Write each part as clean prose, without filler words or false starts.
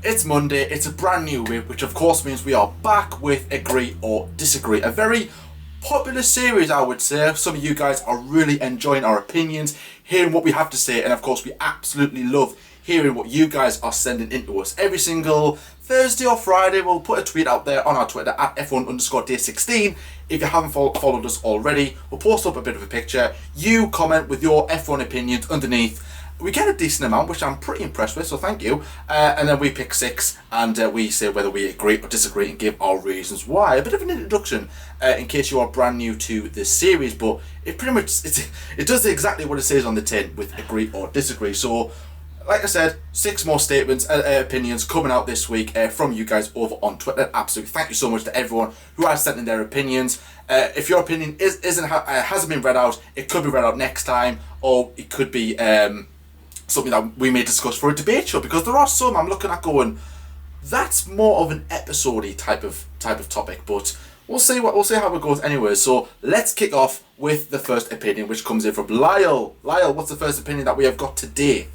It's Monday, it's a brand new week, which of course means we are back with Agree or Disagree. A very popular series, I would say. Some of you guys are really enjoying our opinions, hearing what we have to say, and of course we absolutely love hearing what you guys are sending into us. Every single Thursday or Friday, we'll put a tweet out there on our Twitter at F1_day16. If you haven't followed us already, we'll post up a bit of a picture. You comment with your F1 opinions underneath. We get a decent amount, which I'm pretty impressed with, so thank you. And then we pick 6, and we say whether we agree or disagree and give our reasons why. A bit of an introduction in case you are brand new to this series, but it pretty much it does exactly what it says on the tin with agree or disagree. So, like I said, 6 more statements, opinions coming out this week from you guys over on Twitter. Absolutely, thank you so much to everyone who has sent in their opinions. If your opinion hasn't been read out, it could be read out next time, or it could be something that we may discuss for a debate show, because there are some I'm looking at going, that's more of an episode-y type of topic, but we'll see how it goes anyway. So let's kick off with the first opinion, which comes in from Lyle. Lyle, what's the first opinion that we have got today?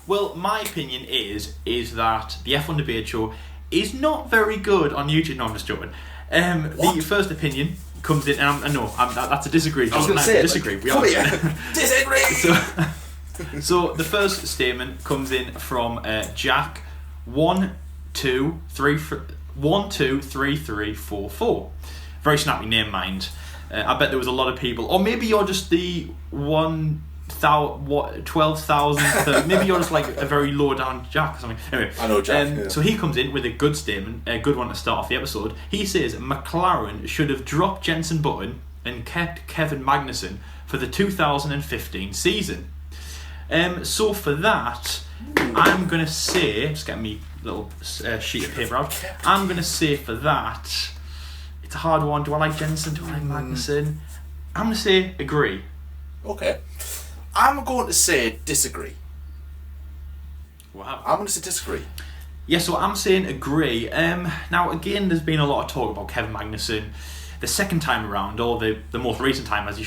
Well, my opinion is that the F1 debate show is not very good on YouTube. No, I'm just joking. The first opinion comes in, and that's a disagree. I was going to say, disagree. We are disagree. So the first statement comes in from Jack 123344. Very snappy name, mind. I bet there was a lot of people, or maybe you're just the 12,000th. Maybe you're just like a very low down Jack or something. Anyway, I know Jack. So he comes in with a good statement, a good one to start off the episode. He says McLaren should have dropped Jenson Button and kept Kevin Magnussen for the 2015 season. So for that, I'm going to say, just get me a little sheet of paper out. I'm going to say for that, it's a hard one. Do I like Jenson? Do I like Magnussen? I'm going to say agree. Okay. I'm going to say disagree. Wow. I'm going to say disagree. Yeah, so I'm saying agree. Now, again, there's been a lot of talk about Kevin Magnussen the second time around, or the most recent time, as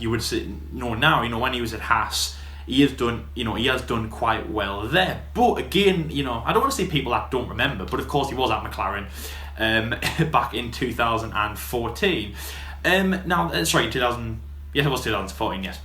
you would know now. When he was at Haas, he has done quite well there. But again, I don't want to say people that don't remember, but of course he was at McLaren back in 2014. 2014, yes.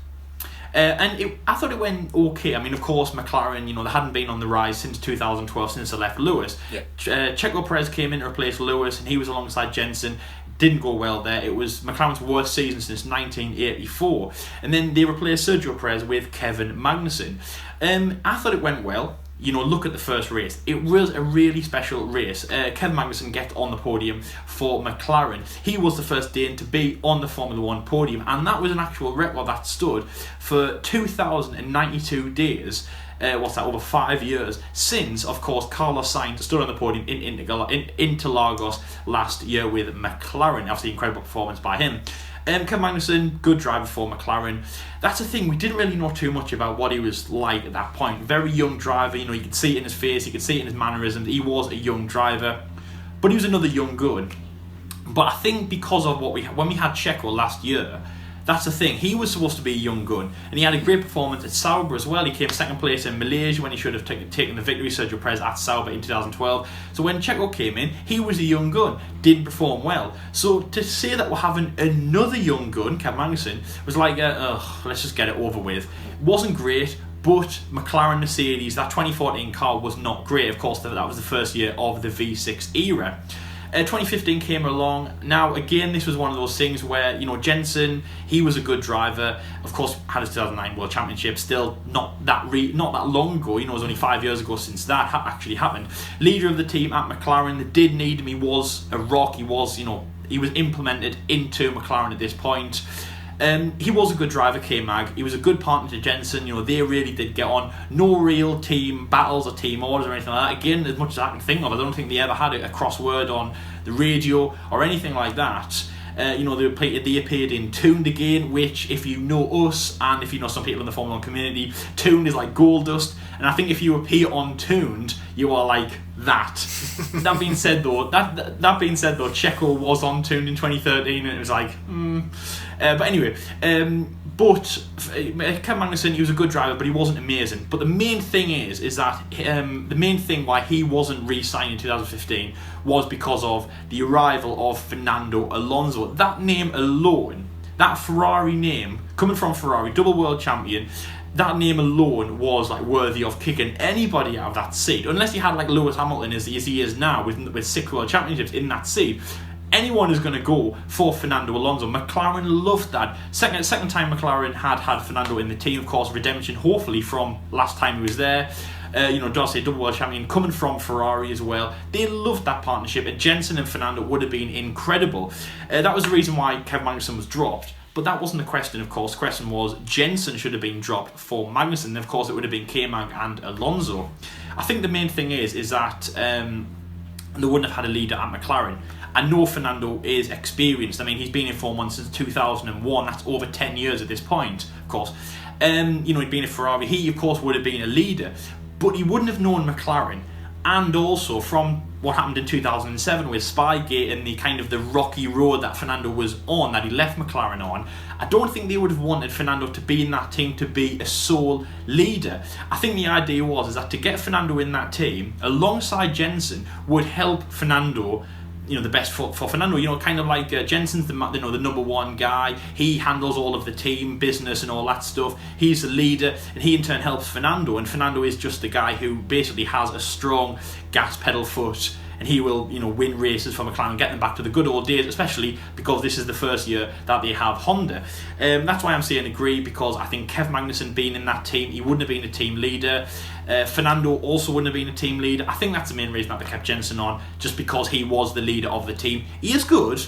And I thought it went okay. I mean, of course, McLaren, they hadn't been on the rise since 2012, since they left Lewis. Yeah. Checo Perez came in to replace Lewis, and he was alongside Jenson. Didn't go well there. It was McLaren's worst season since 1984. And then they replaced Sergio Perez with Kevin Magnussen. I thought it went well. Look at the first race. It was a really special race. Kevin Magnussen gets on the podium for McLaren. He was the first Dane to be on the Formula 1 podium, and that was an actual record that stood for 2,092 days. Over 5 years since, of course, Carlos Sainz stood on the podium in Interlagos last year with McLaren. Obviously, incredible performance by him. Kevin Magnussen, good driver for McLaren. That's the thing, we didn't really know too much about what he was like at that point. Very young driver, you could see it in his face, you could see it in his mannerisms. He was a young driver, but he was another young gun. But I think because of when we had Checo last year, that's the thing. He was supposed to be a young gun, and he had a great performance at Sauber as well. He came second place in Malaysia when he should have taken the victory. Sergio Perez at Sauber in 2012. So when Checo came in, he was a young gun, didn't perform well. So to say that we're having another young gun, Kevin Magnussen, was like, let's just get it over with. Wasn't great. But McLaren Mercedes, that 2014 car was not great. Of course, that was the first year of the V6 era. 2015 came along. Now, again, this was one of those things where, Jenson, he was a good driver. Of course, had his 2009 World Championship. Still not that long ago. It was only 5 years ago since that actually happened. Leader of the team at McLaren. They did need him. He was a rock. He was implemented into McLaren at this point. He was a good driver, K-Mag. He was a good partner to Jenson. They really did get on. No real team battles or team orders or anything like that. Again, as much as I can think of, I don't think they ever had a crossword on the radio or anything like that. They appeared in Tuned again, which, if you know us and if you know some people in the Formula 1 community, Tuned is like gold dust. And I think if you appear on Tuned, you are like That being said though, Checo was on tuned in 2013, and it was like, but anyway, but Kevin Magnussen, he was a good driver, but he wasn't amazing. But the main thing is that the main thing why he wasn't re-signed in 2015 was because of the arrival of Fernando Alonso. That name alone, that Ferrari name, coming from Ferrari, double world champion, that name alone was like worthy of kicking anybody out of that seat. Unless you had like Lewis Hamilton as he is now with 6 world championships in that seat, anyone is going to go for Fernando Alonso. McLaren loved that. Second time McLaren had Fernando in the team, of course, redemption hopefully from last time he was there. Darcy, double world champion, coming from Ferrari as well. They loved that partnership, and Jensen and Fernando would have been incredible. That was the reason why Kevin Magnussen was dropped. But that wasn't the question, of course. The question was Jensen should have been dropped for Magnussen. And of course, it would have been K-Mag and Alonso. I think the main thing is that they wouldn't have had a leader at McLaren. I know Fernando is experienced. I mean, he's been in Formula 1 since 2001. That's over 10 years at this point, of course. He'd been in Ferrari. He, of course, would have been a leader. But he wouldn't have known McLaren. And also from what happened in 2007 with Spygate and the rocky road that Fernando was on, that he left McLaren on, I don't think they would have wanted Fernando to be in that team to be a sole leader. I think the idea was that to get Fernando in that team alongside Jensen would help Fernando, the best for Fernando, kind of like Jensen's the number one guy. He handles all of the team business and all that stuff. He's the leader, and he in turn helps Fernando. And Fernando is just the guy who basically has a strong gas pedal foot, and he will, win races for McLaren, get them back to the good old days, especially because this is the first year that they have Honda. That's why I'm saying agree, because I think Kev Magnussen being in that team, he wouldn't have been a team leader. Fernando also wouldn't have been a team leader. I think that's the main reason that they kept Jensen on, just because he was the leader of the team. He is good,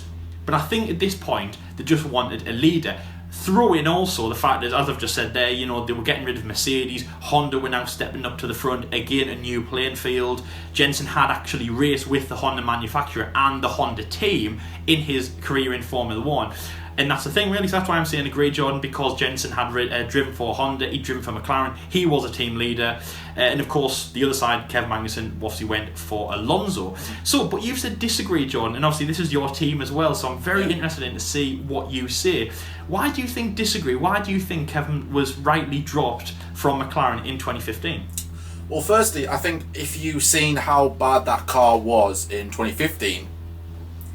but I think at this point they just wanted a leader. Throw in also the fact that, as I've just said there, they were getting rid of Mercedes. Honda were now stepping up to the front. Again, a new playing field. Jensen had actually raced with the Honda manufacturer and the Honda team in his career in Formula 1. And that's the thing, really. So that's why I'm saying agree, Jordan, because Jensen had driven for Honda, he'd driven for McLaren, he was a team leader. And of course, the other side, Kevin Magnussen, obviously went for Alonso. So, but you've said disagree, Jordan, and obviously this is your team as well, so I'm very interested in to see what you say. Why do you think disagree? Why do you think Kevin was rightly dropped from McLaren in 2015? Well, firstly, I think if you've seen how bad that car was in 2015,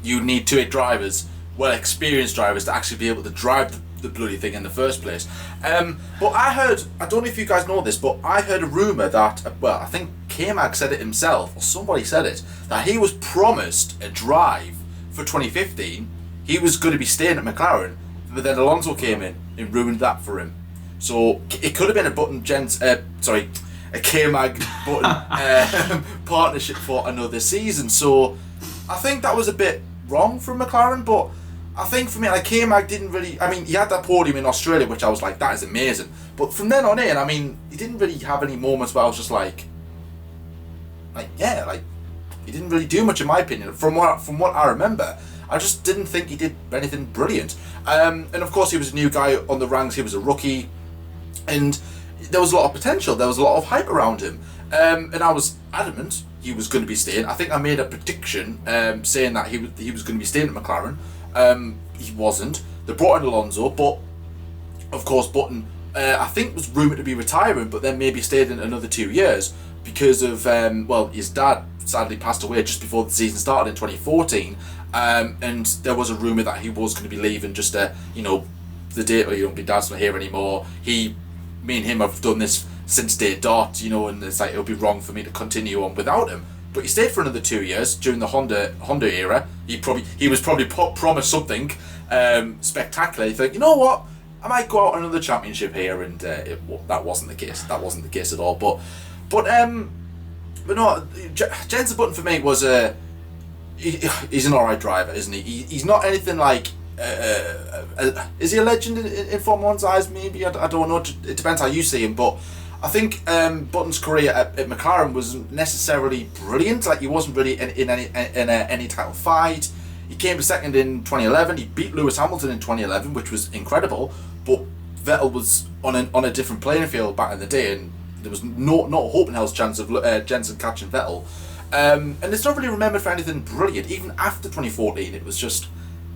you need 2 drivers, well-experienced drivers, to actually be able to drive the bloody thing in the first place. But I don't know if you guys know this, but I heard a rumour that, I think K-Mag said it himself, or somebody said it, that he was promised a drive for 2015. He was going to be staying at McLaren, but then Alonso came in and ruined that for him. So it could have been a K-Mag button partnership for another season. So I think that was a bit wrong from McLaren, but I think for me, K-Mag didn't really... he had that podium in Australia, which I was like, that is amazing. But from then on in, he didn't really have any moments where I was just he didn't really do much in my opinion. From what I remember, I just didn't think he did anything brilliant. And of course, he was a new guy on the ranks, he was a rookie, and there was a lot of potential, there was a lot of hype around him. And I was adamant he was going to be staying. I think I made a prediction saying that he was going to be staying at McLaren. He wasn't. They brought in Alonso, but of course Button I think was rumoured to be retiring, but then maybe stayed in another 2 years because of his dad sadly passed away just before the season started in 2014, and there was a rumour that he was going to be leaving just the day my dad's not here anymore. Me and him have done this since day dot, and it's like it would be wrong for me to continue on without him. But he stayed for another 2 years during the Honda era. He was probably promised something spectacular. You think, you know what, I might go out on another championship here, and that wasn't the case. That wasn't the case at all. But no, Jensen Button for me was he's an alright driver, isn't he? He's not anything like. Is he a legend in Formula 1's eyes? Maybe, I don't know. It depends how you see him, but I think Button's career at McLaren wasn't necessarily brilliant. Like, he wasn't really in any title fight. He came second in 2011. He beat Lewis Hamilton in 2011, which was incredible. But Vettel was on a different playing field back in the day, and there was no hope in hell's chance of Jensen catching Vettel. And it's not really remembered for anything brilliant. Even after 2014, it was just,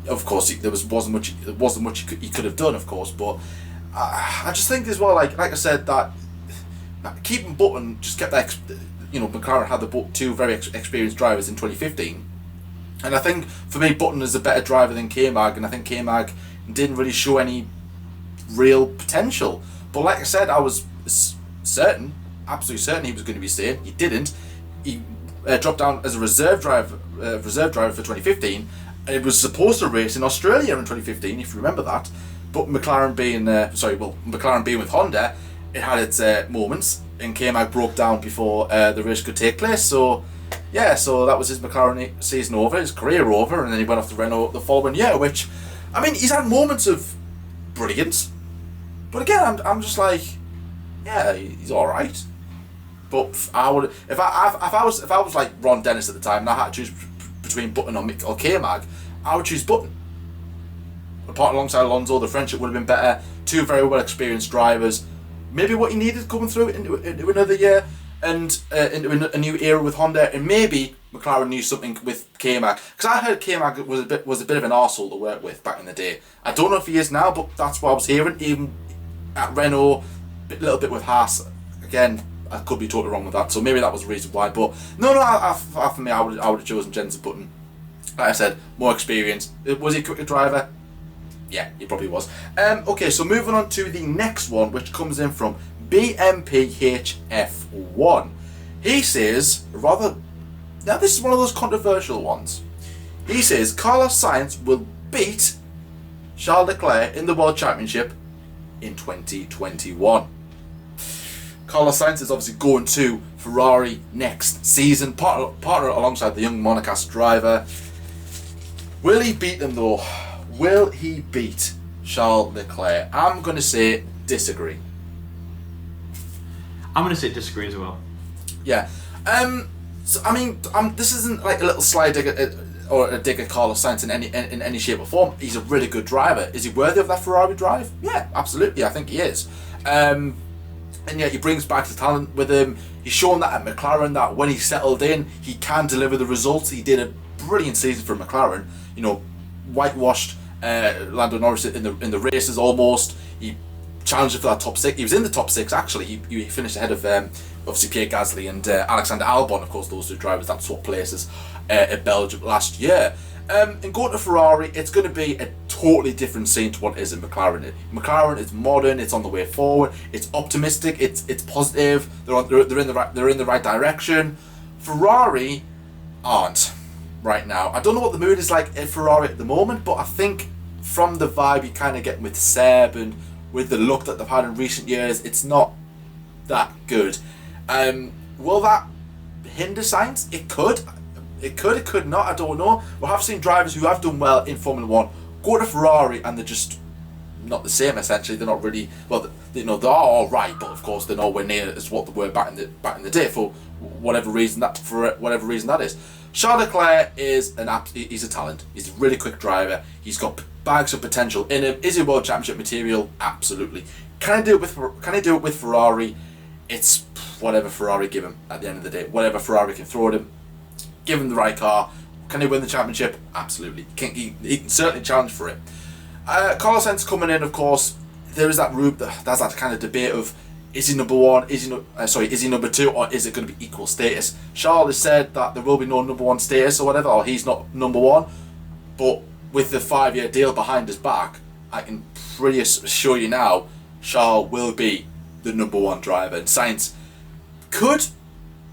of course, there wasn't much he could have done, of course. But I just think as well, like I said, that keeping Button just kept that. McLaren had the two very experienced drivers in 2015, and I think for me, Button is a better driver than K-Mag, and I think K-Mag didn't really show any real potential. But like I said, I was certain, absolutely certain he was going to be staying. He didn't. He dropped down as a reserve driver for 2015. And it was supposed to race in Australia in 2015, if you remember that. But McLaren being with Honda, it had its moments, and K-Mag broke down before the race could take place. So that was his McLaren season over, his career over, and then he went off to Renault the following year. Which, I mean, he's had moments of brilliance, but again, I'm just like, yeah, he's all right. But if I was like Ron Dennis at the time and I had to choose between Button or K-Mag, I would choose Button. Apart alongside Alonso, the friendship would have been better. Two very well experienced drivers. Maybe what he needed coming through into another year and into a new era with Honda, and maybe McLaren knew something with K-Mag, because I heard K-Mag was a bit of an arsehole to work with back in the day. I don't know if he is now, but that's what I was hearing. Even at Renault, a little bit with Haas. Again, I could be totally wrong with that, so maybe that was the reason why. But no, for me, I would have chosen Jenson Button. Like I said, more experience. Was he a quicker driver? Yeah, he probably was. Okay, so moving on to the next one, which comes in from BMPHF1. He says, now this is one of those controversial ones. He says, Carlos Sainz will beat Charles Leclerc in the World Championship in 2021. Carlos Sainz is obviously going to Ferrari next season, partner alongside the young Monegasque driver. Will he beat them though? Will he beat Charles Leclerc? I'm going to say disagree. I'm going to say disagree as well. Yeah. So I mean, this isn't like a little slide dig or a dig at Carlos Sainz in any shape or form. He's a really good driver. Is he worthy of that Ferrari drive? Yeah, absolutely. I think he is. And yet he brings back the talent with him. He's shown that at McLaren that when he settled in, he can deliver the results. He did a brilliant season for McLaren. Whitewashed Lando Norris in the races almost. He challenged for that top six. He was in the top six actually. He finished ahead of obviously Pierre Gasly and Alexander Albon. Of course, those two drivers that swapped places at Belgium last year. And going to Ferrari, it's going to be a totally different scene to what it is in McLaren. McLaren is modern. It's on the way forward. It's optimistic. It's positive. They're in the right direction. Ferrari aren't right now. I don't know what the mood is like at Ferrari at the moment, but I think from the vibe you kind of get with Seb and with the look that they've had in recent years, it's not that good. Will that hinder Sainz? It could. It could not, I don't know. We have seen drivers who have done well in Formula 1 go to Ferrari and they're just not the same essentially. They're not really, well, they are alright, but of course they're nowhere near as what they were back in the day for whatever reason that is. Charles Leclerc is he's a talent. He's a really quick driver. He's got bags of potential in him. Is he World Championship material? Absolutely. Can he do it with Ferrari? It's whatever Ferrari give him at the end of the day. Whatever Ferrari can throw at him. Give him the right car. Can he win the championship? Absolutely. He can certainly challenge for it. Carlos Sainz coming in, of course, there is that there's that kind of debate of is he number one? Is he number two? Or is it going to be equal status? Charles has said that there will be no number one status or whatever, or he's not number one. But with the 5-year deal behind his back, I can pretty assure you now, Charles will be the number one driver, and Sainz could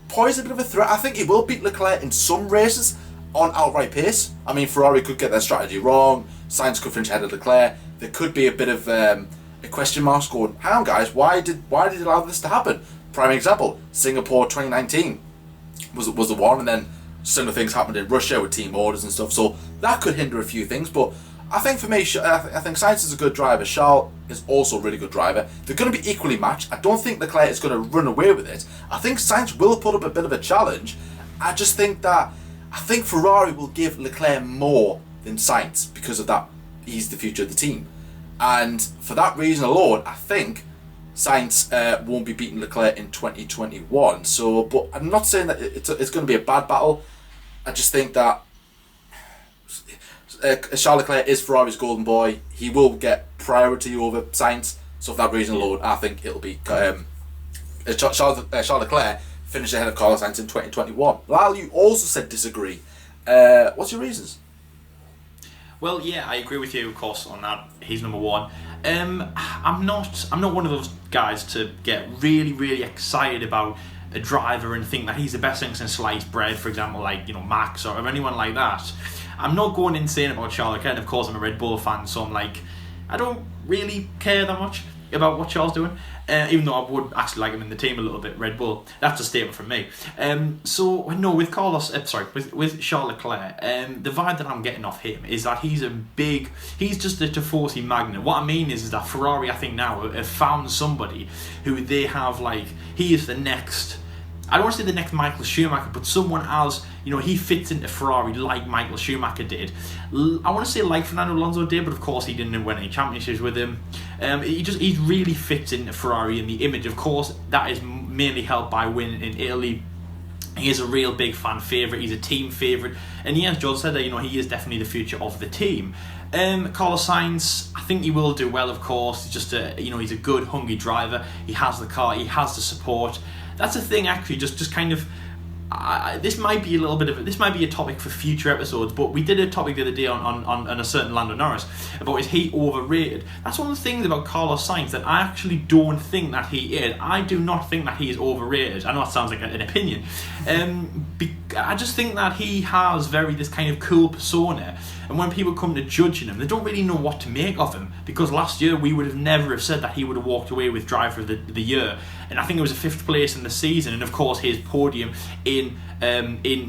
pose a bit of a threat. I think he will beat Leclerc in some races on outright pace. I mean, Ferrari could get their strategy wrong. Sainz could finish ahead of Leclerc. There could be a bit of a question mark going, hang on guys, why did you allow this to happen? Prime example, Singapore 2019 was the one, and then similar things happened in Russia with team orders and stuff, so that could hinder a few things. But I think for me, I think Sainz is a good driver. Charles is also a really good driver. They're going to be equally matched. I don't think Leclerc is going to run away with it. I think Sainz will put up a bit of a challenge. I just think Ferrari will give Leclerc more than Sainz because of that. He's the future of the team, and for that reason alone, I think Sainz won't be beating Leclerc in 2021. So, but I'm not saying that it's going to be a bad battle. I just think that Charles Leclerc is Ferrari's golden boy. He will get priority over Sainz. So for that reason alone, I think it'll be Charles Leclerc finish ahead of Carlos Sainz in 2021. Lyle, you also said disagree. What's your reasons? Well, yeah, I agree with you, of course, on that. He's number one. I'm not one of those guys to get really, really excited about a driver and think that he's the best thing since sliced bread, for example, like, Max or anyone like that. I'm not going insane about Charles Leclerc, and of course I'm a Red Bull fan, so I'm like, I don't really care that much about what Charles doing, even though I would actually like him in the team a little bit, Red Bull. That's a statement from me. With Charles Leclerc, the vibe that I'm getting off him is that he's just a Tifosi magnet. What I mean is that Ferrari, I think now, have found somebody who they have, like, he is the next, I don't want to say the next Michael Schumacher, but someone else, he fits into Ferrari like Michael Schumacher did. I want to say like Fernando Alonso did, but of course he didn't win any championships with him. He really fits into Ferrari in the image. Of course, that is mainly helped by winning in Italy. He is a real big fan favourite. He's a team favourite. And yes, George said that, he is definitely the future of the team. Carlos Sainz, I think he will do well, of course. He's just he's a good, hungry driver. He has the car, he has the support. That's a thing, actually, just kind of, this might be a topic for future episodes, but we did a topic the other day on a certain Lando Norris about, is he overrated? That's one of the things about Carlos Sainz that I actually don't think that he is. I do not think that he is overrated. I know it sounds like an opinion. I just think that he has this kind of cool persona, and when people come to judging him, they don't really know what to make of him, because last year we would have never said that he would have walked away with driver of the year, and I think it was a 5th place in the season, and of course his podium in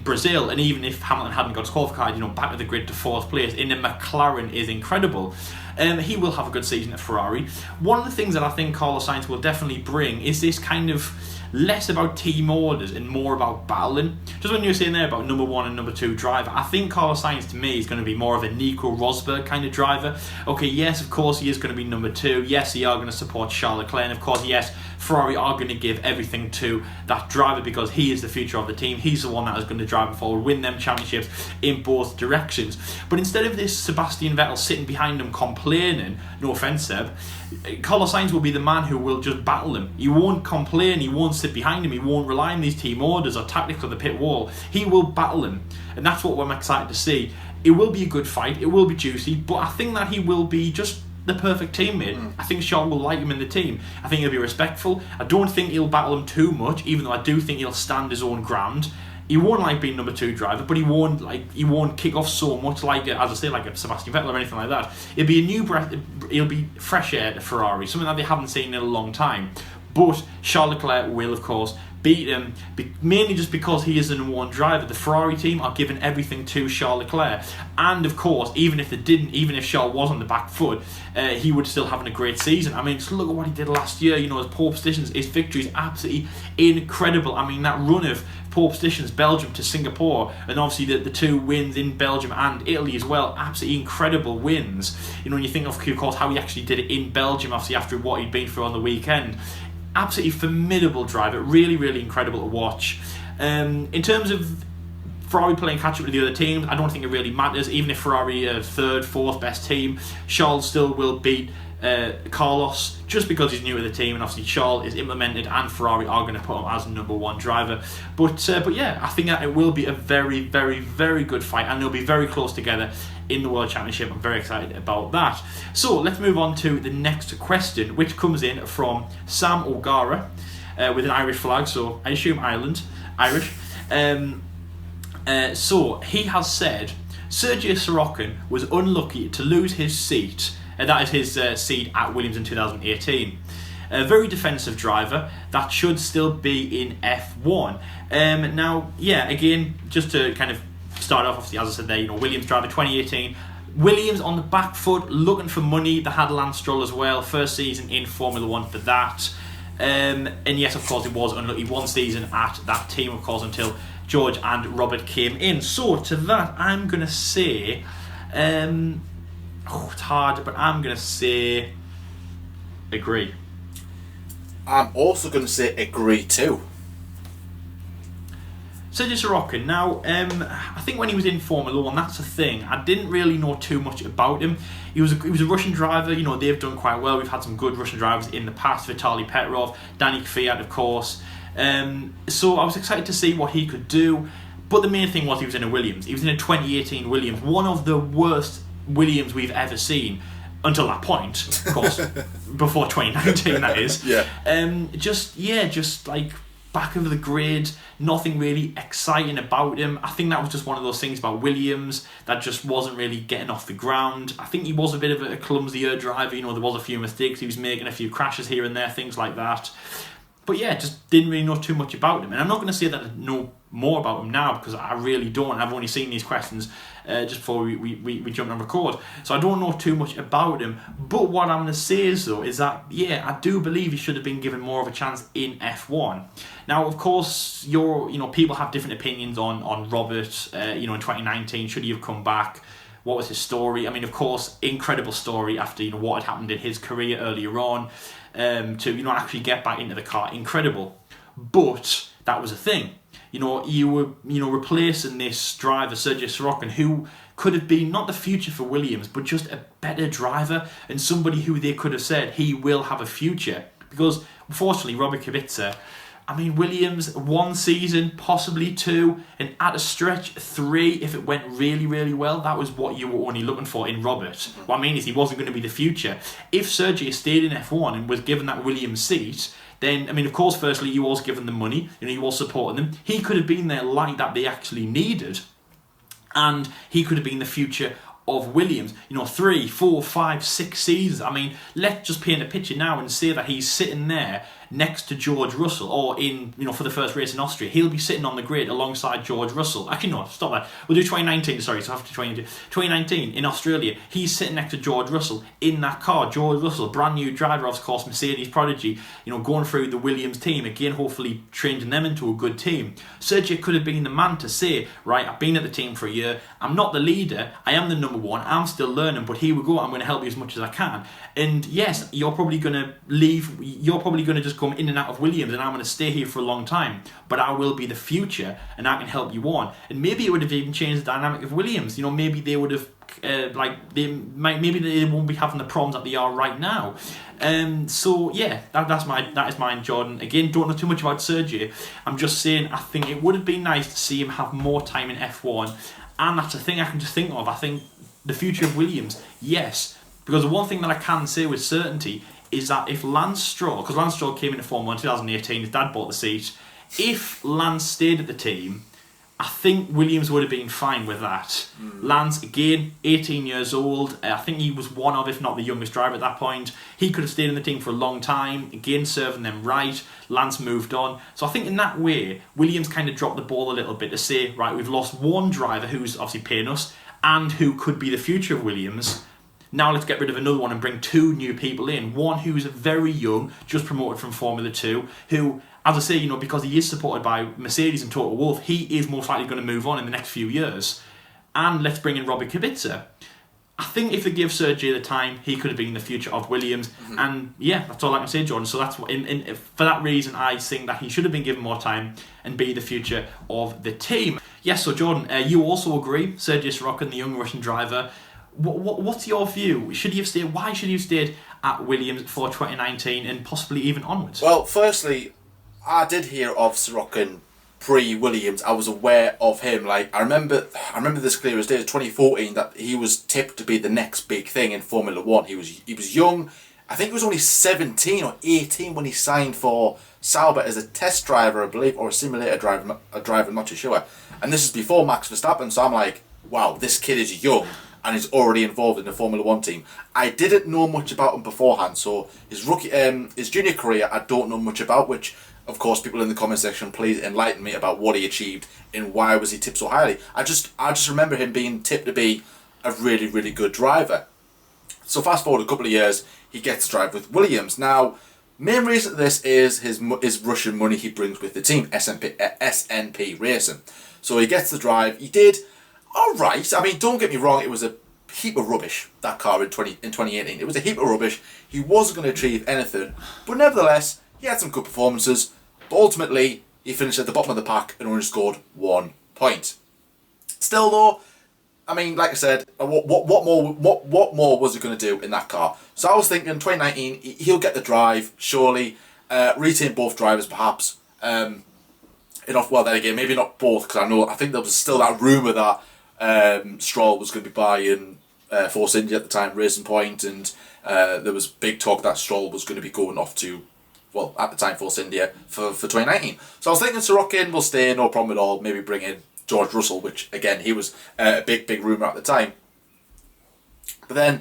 Brazil, and even if Hamilton hadn't got disqualified, back of the grid to 4th place in a McLaren is incredible. He will have a good season at Ferrari. One of the things that I think Carlos Sainz will definitely bring is this kind of less about team orders and more about battling. Just when you were saying there about number 1 and number 2 driver, I think Carlos Sainz to me is going to be more of a Nico Rosberg kind of driver. Okay, yes, of course he is going to be number 2. Yes, he are going to support Charles Leclerc, and of course, yes, Ferrari are going to give everything to that driver because he is the future of the team. He's the one that is going to drive them forward, win them championships in both directions. But instead of this Sebastian Vettel sitting behind him complaining, no offence, Seb, Carlos Sainz will be the man who will just battle him. He won't complain, he won't sit behind him, he won't rely on these team orders or tactics of the pit wall. He will battle him, and that's what I'm excited to see. It will be a good fight, it will be juicy, but I think that he will be just the perfect teammate. I think Charles will like him in the team. I think he'll be respectful. I don't think he'll battle him too much, even though I do think he'll stand his own ground. He won't like being number 2 driver, but he won't kick off so much like a Sebastian Vettel or anything like that. It'll be a new breath. It'll be fresh air to Ferrari, something that they haven't seen in a long time. But Charles Leclerc will, of course, beat him, mainly just because he is the number 1 driver. The Ferrari team are giving everything to Charles Leclerc, and of course, even if Charles was on the back foot, he would still having a great season. I mean, just look at what he did last year. His pole positions, his victories, absolutely incredible. I mean, that run of pole positions, Belgium to Singapore, and obviously the 2 wins in Belgium and Italy as well, absolutely incredible wins. When you think of course how he actually did it in Belgium, obviously after what he'd been through on the weekend. Absolutely formidable driver, really, really incredible to watch. In terms of Ferrari playing catch up with the other teams, I don't think it really matters. Even if Ferrari are 3rd, 4th best team, Charles still will beat Carlos just because he's new to the team, and obviously Charles is implemented and Ferrari are going to put him as number 1 driver. But yeah, I think that it will be a very, very, very good fight, and they'll be very close together in the World Championship. I'm very excited about that. So let's move on to the next question, which comes in from Sam O'Gara with an Irish flag, so I assume Irish. So he has said Sergio Sorokin was unlucky to lose his seat, that is his seat at Williams in 2018. A very defensive driver that should still be in F1. Now, yeah, again, just to kind of start off, obviously, as I said there, Williams driver 2018. Williams on the back foot, looking for money. They had Lance Stroll as well, first season in Formula 1 for that. And yes, of course, it was unlucky. 1 season at that team, of course, until George and Robert came in. So to that, I'm going to say, it's hard, but I'm going to say agree. I'm also going to say agree too. Sergio Sorokin. Now, I think when he was in Formula 1, that's the thing. I didn't really know too much about him. He was a Russian driver. You know, they've done quite well. We've had some good Russian drivers in the past. Vitaly Petrov, Danny Kvyat, of course. So I was excited to see what he could do. But the main thing was he was in a Williams. He was in a 2018 Williams. One of the worst Williams we've ever seen. Until that point, of course. Before 2019, that is. Yeah. Just like... back of the grid, nothing really exciting about him. I think that was just one of those things about Williams that just wasn't really getting off the ground. I think he was a bit of a clumsier driver, you know, there was a few mistakes, he was making a few crashes here and there, things like that. But yeah, just didn't really know too much about him. And I'm not going to say that I know more about him now because I really don't. I've only seen these questions just before we jumped on record. So I don't know too much about him. But what I'm going to say is, though, is that, yeah, I do believe he should have been given more of a chance in F1. Now, of course, people have different opinions on Robert, in 2019. Should he have come back? What was his story? I mean, of course, incredible story after what had happened in his career earlier on. To actually get back into the car, incredible. But that was a thing. You were replacing this driver, Sergio Sorokin, who could have been not the future for Williams, but just a better driver and somebody who they could have said he will have a future. Because unfortunately, Robert Kubica, Williams, 1 season, possibly 2, and at a stretch 3 if it went really, really well. That was what you were only looking for in Robert. What I mean is he wasn't going to be the future. If Sergio stayed in F1 and was given that Williams seat, then, of course, firstly, you was giving them money, you was supporting them. He could have been there like that they actually needed, and he could have been the future of Williams, 3, 4, 5, 6 seasons. Let's just paint a picture now and say that he's sitting there next to George Russell, or in, for the first race in Austria, he'll be sitting on the grid alongside George Russell. Actually, no, stop that. We'll do 2019, so after 2019 in Australia, he's sitting next to George Russell in that car. George Russell, brand new driver, of course, Mercedes prodigy, going through the Williams team, again, hopefully changing them into a good team. Sergio could have been the man to say, right, I've been at the team for a year, I'm not the leader, I am the number one, I'm still learning, but here we go, I'm going to help you as much as I can. And yes, you're probably going to leave, you're probably going to just come in and out of Williams, and I'm going to stay here for a long time, but I will be the future and I can help you on. And maybe it would have even changed the dynamic of Williams. Maybe they would have maybe they won't be having the problems that they are right now. So yeah, that is mine, Jordan. Again, don't know too much about Sergio. I'm just saying I think it would have been nice to see him have more time in F1, and that's a thing I can just think of. I think the future of Williams, yes, because the one thing that I can say with certainty is that if Lance Stroll, because Lance Stroll came into Formula 1 in 2018, his dad bought the seat, if Lance stayed at the team, I think Williams would have been fine with that. Lance, again, 18 years old, I think he was one of, if not the youngest driver at that point. He could have stayed in the team for a long time, again, serving them right. Lance moved on. So I think in that way, Williams kind of dropped the ball a little bit to say, right, we've lost one driver who's obviously paying us, and who could be the future of Williams. Now let's get rid of another one and bring 2 new people in. One who's very young, just promoted from Formula 2, who, as I say, because he is supported by Mercedes and Toto Wolff, he is most likely going to move on in the next few years. And let's bring in Robert Kubica. I think if they give Sergio the time, he could have been the future of Williams. Mm-hmm. And yeah, that's all I can say, Jordan. So that's what, for that reason, I think that he should have been given more time and be the future of the team. Yes, so Jordan, you also agree, Sergio Sorokin, the young Russian driver. What's your view? Should he have stayed? Why should he have stayed at Williams for 2019 and possibly even onwards? Well, firstly, I did hear of Sorokin pre-Williams. I was aware of him. I remember this clear as day. 2014, that he was tipped to be the next big thing in Formula 1. He was young. I think he was only 17 or 18 when he signed for Sauber as a test driver, I believe, or a simulator driver. I'm not too sure. And this is before Max Verstappen. So I'm like, wow, this kid is young and is already involved in the Formula 1 team. I didn't know much about him beforehand, so his junior career I don't know much about, which, of course, people in the comment section, please enlighten me about what he achieved and why was he tipped so highly. I just remember him being tipped to be a really, really good driver. So fast forward a couple of years, he gets to drive with Williams. Now, main reason for this is his Russian money he brings with the team, SNP Racing. So he gets to drive. He did alright. Don't get me wrong, it was a heap of rubbish, that car in 2018. It was a heap of rubbish. He wasn't going to achieve anything. But nevertheless, He had some good performances, but ultimately he finished at the bottom of the pack and only scored 1 point. Still though, I mean, like I said, what more was he going to do in that car? So I was thinking 2019, he'll get the drive, surely, retain both drivers perhaps. Then again, maybe not both, because I think there was still that rumour that Stroll was going to be buying Force India at the time, Racing Point, and there was big talk that Stroll was going to be going off to, well, at the time, Force India for 2019. So I was thinking Sorokin will stay, no problem at all, maybe bring in George Russell, which again, he was a big rumour at the time. But then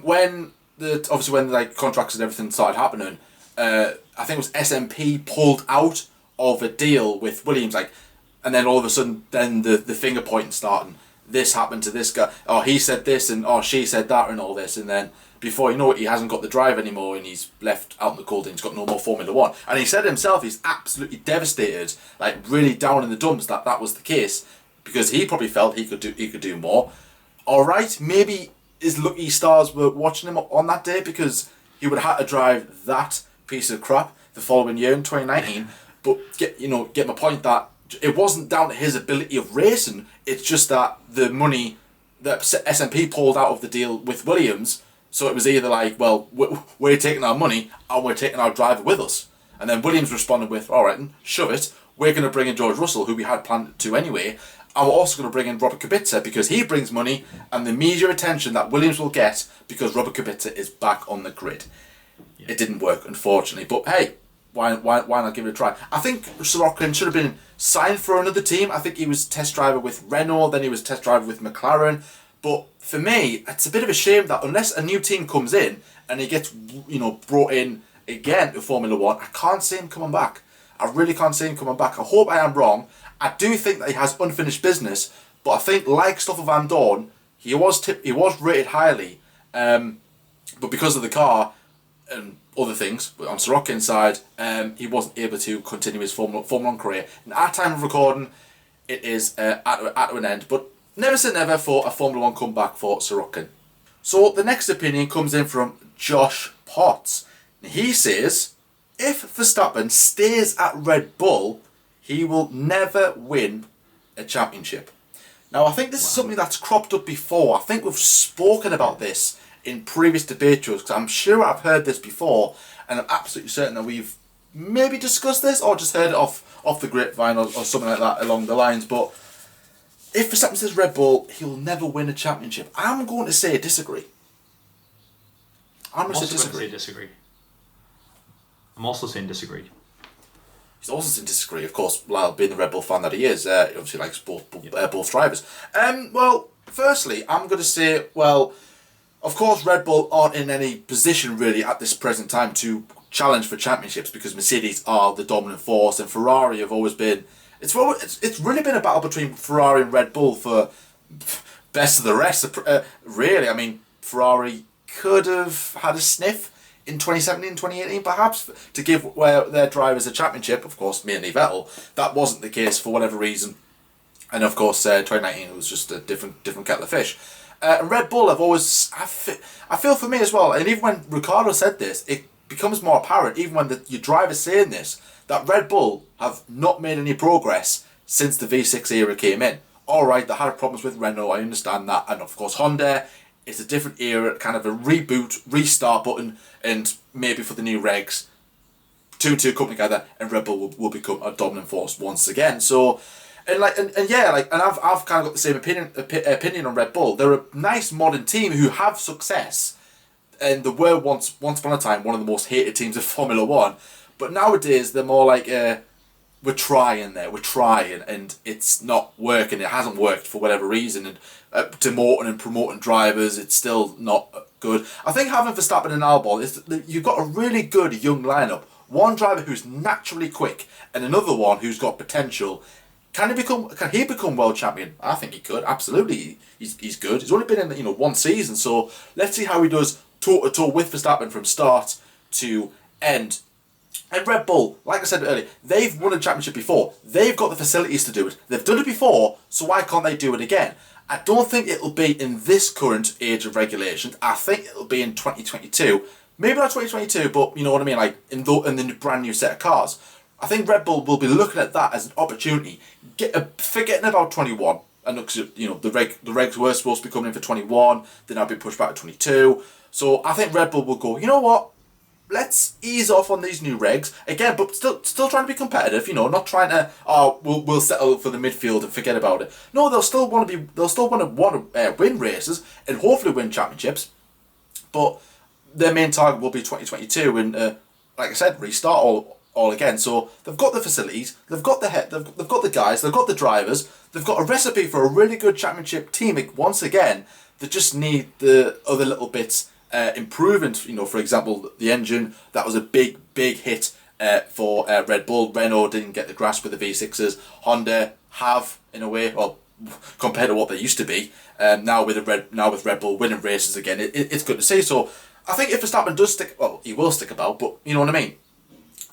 when like contracts and everything started happening, I think it was SMP pulled out of a deal with Williams, and then all of a sudden, then the finger pointing starting. This happened to this guy. Oh, he said this, and oh, she said that, and all this, and then before you know it, he hasn't got the drive anymore, and he's left out in the cold, and he's got no more Formula One. And he said himself, he's absolutely devastated, really down in the dumps that was the case, because he probably felt he could do more. All right, maybe his lucky stars were watching him on that day, because he would have had to drive that piece of crap the following year in 2019. But get my point that it wasn't down to his ability of racing. It's just that the money that SMP pulled out of the deal with Williams. So it was either well, we're taking our money and we're taking our driver with us. And then Williams responded with, all right, then, shove it. We're going to bring in George Russell, who we had planned to anyway. And we're also going to bring in Robert Kubica because he brings money and the media attention that Williams will get because Robert Kubica is back on the grid. Yeah. It didn't work, unfortunately. But hey, why not give it a try? I think Sorokin should have been signed for another team. I think he was test driver with Renault, then he was test driver with McLaren. But for me, it's a bit of a shame that unless a new team comes in and he gets, brought in again to Formula One, I can't see him coming back. I really can't see him coming back. I hope I am wrong. I do think that he has unfinished business, but I think like Stoffel Van Dorn, he was rated highly, but because of the car and other things on Sorokin's side, he wasn't able to continue his Formula 1 career. And at time of recording, it is at an end, but never say never for a Formula 1 comeback for Sorokin. So the next opinion comes in from Josh Potts. He says, if Verstappen stays at Red Bull, he will never win a championship. Now, I think this is something that's cropped up before. I think we've spoken about this in previous debate shows, because I'm sure I've heard this before, and I'm absolutely certain that we've maybe discussed this or just heard it off the grapevine or something like that along the lines. But if Verstappen says Red Bull, he'll never win a championship. I'm going to say disagree. I'm going to say disagree. I'm also saying disagree. He's also saying disagree, of course, Lyle being the Red Bull fan that he is. He obviously likes both drivers. Well, firstly, I'm going to say, well, of course, Red Bull aren't in any position really at this present time to challenge for championships because Mercedes are the dominant force and Ferrari have always been. It's really been a battle between Ferrari and Red Bull for best of the rest. Really, I mean, Ferrari could have had a sniff in 2017, 2018 perhaps, to give their drivers a championship, of course, mainly Vettel. That wasn't the case for whatever reason. And of course, 2019 was just a different kettle of fish. And Red Bull have always, I feel for me as well, and even when Ricciardo said this, it becomes more apparent, even when your driver's saying this, that Red Bull have not made any progress since the V6 era came in. Alright, they had problems with Renault, I understand that, and of course Honda, it's a different era, kind of a reboot, restart button, and maybe for the new regs, two come together, and Red Bull will become a dominant force once again. So, and I've kind of got the same opinion on Red Bull. They're a nice modern team who have success, and they were once upon a time one of the most hated teams of Formula One. But nowadays they're more like we're trying, and it's not working. It hasn't worked for whatever reason, and demoting and promoting drivers, it's still not good. I think having Verstappen and Albon, you've got a really good young lineup. One driver who's naturally quick, and another one who's got potential. Can he become world champion? I think he could. Absolutely, he's good. He's only been in one season, so let's see how he does toe to toe with Verstappen from start to end. And Red Bull, like I said earlier, they've won a championship before. They've got the facilities to do it. They've done it before, so why can't they do it again? I don't think it'll be in this current age of regulations. I think it'll be in 2022, maybe not 2022, but you know what I mean, like in the brand new set of cars. I think Red Bull will be looking at that as an opportunity, forgetting about 21. And look, you know, the regs were supposed to be coming in for 21, then now been pushed back to 22. So I think Red Bull will go, you know what? Let's ease off on these new regs again, but still trying to be competitive. You know, not trying to we'll settle for the midfield and forget about it. No, they'll still want to win races and hopefully win championships. But their main target will be 2022, and like I said, restart all again. So they've got the facilities, they've got they've got the guys, they've got the drivers, they've got a recipe for a really good championship team. Once again, they just need the other little bits. Improvement, you know, for example, the engine, that was a big hit for Red Bull. Renault didn't get the grasp with the V6s. Honda have, in a way, well, compared to what they used to be. Now with Red Bull winning races again, it's good to see. So I think if Verstappen does stick, well, he will stick about, but you know what I mean.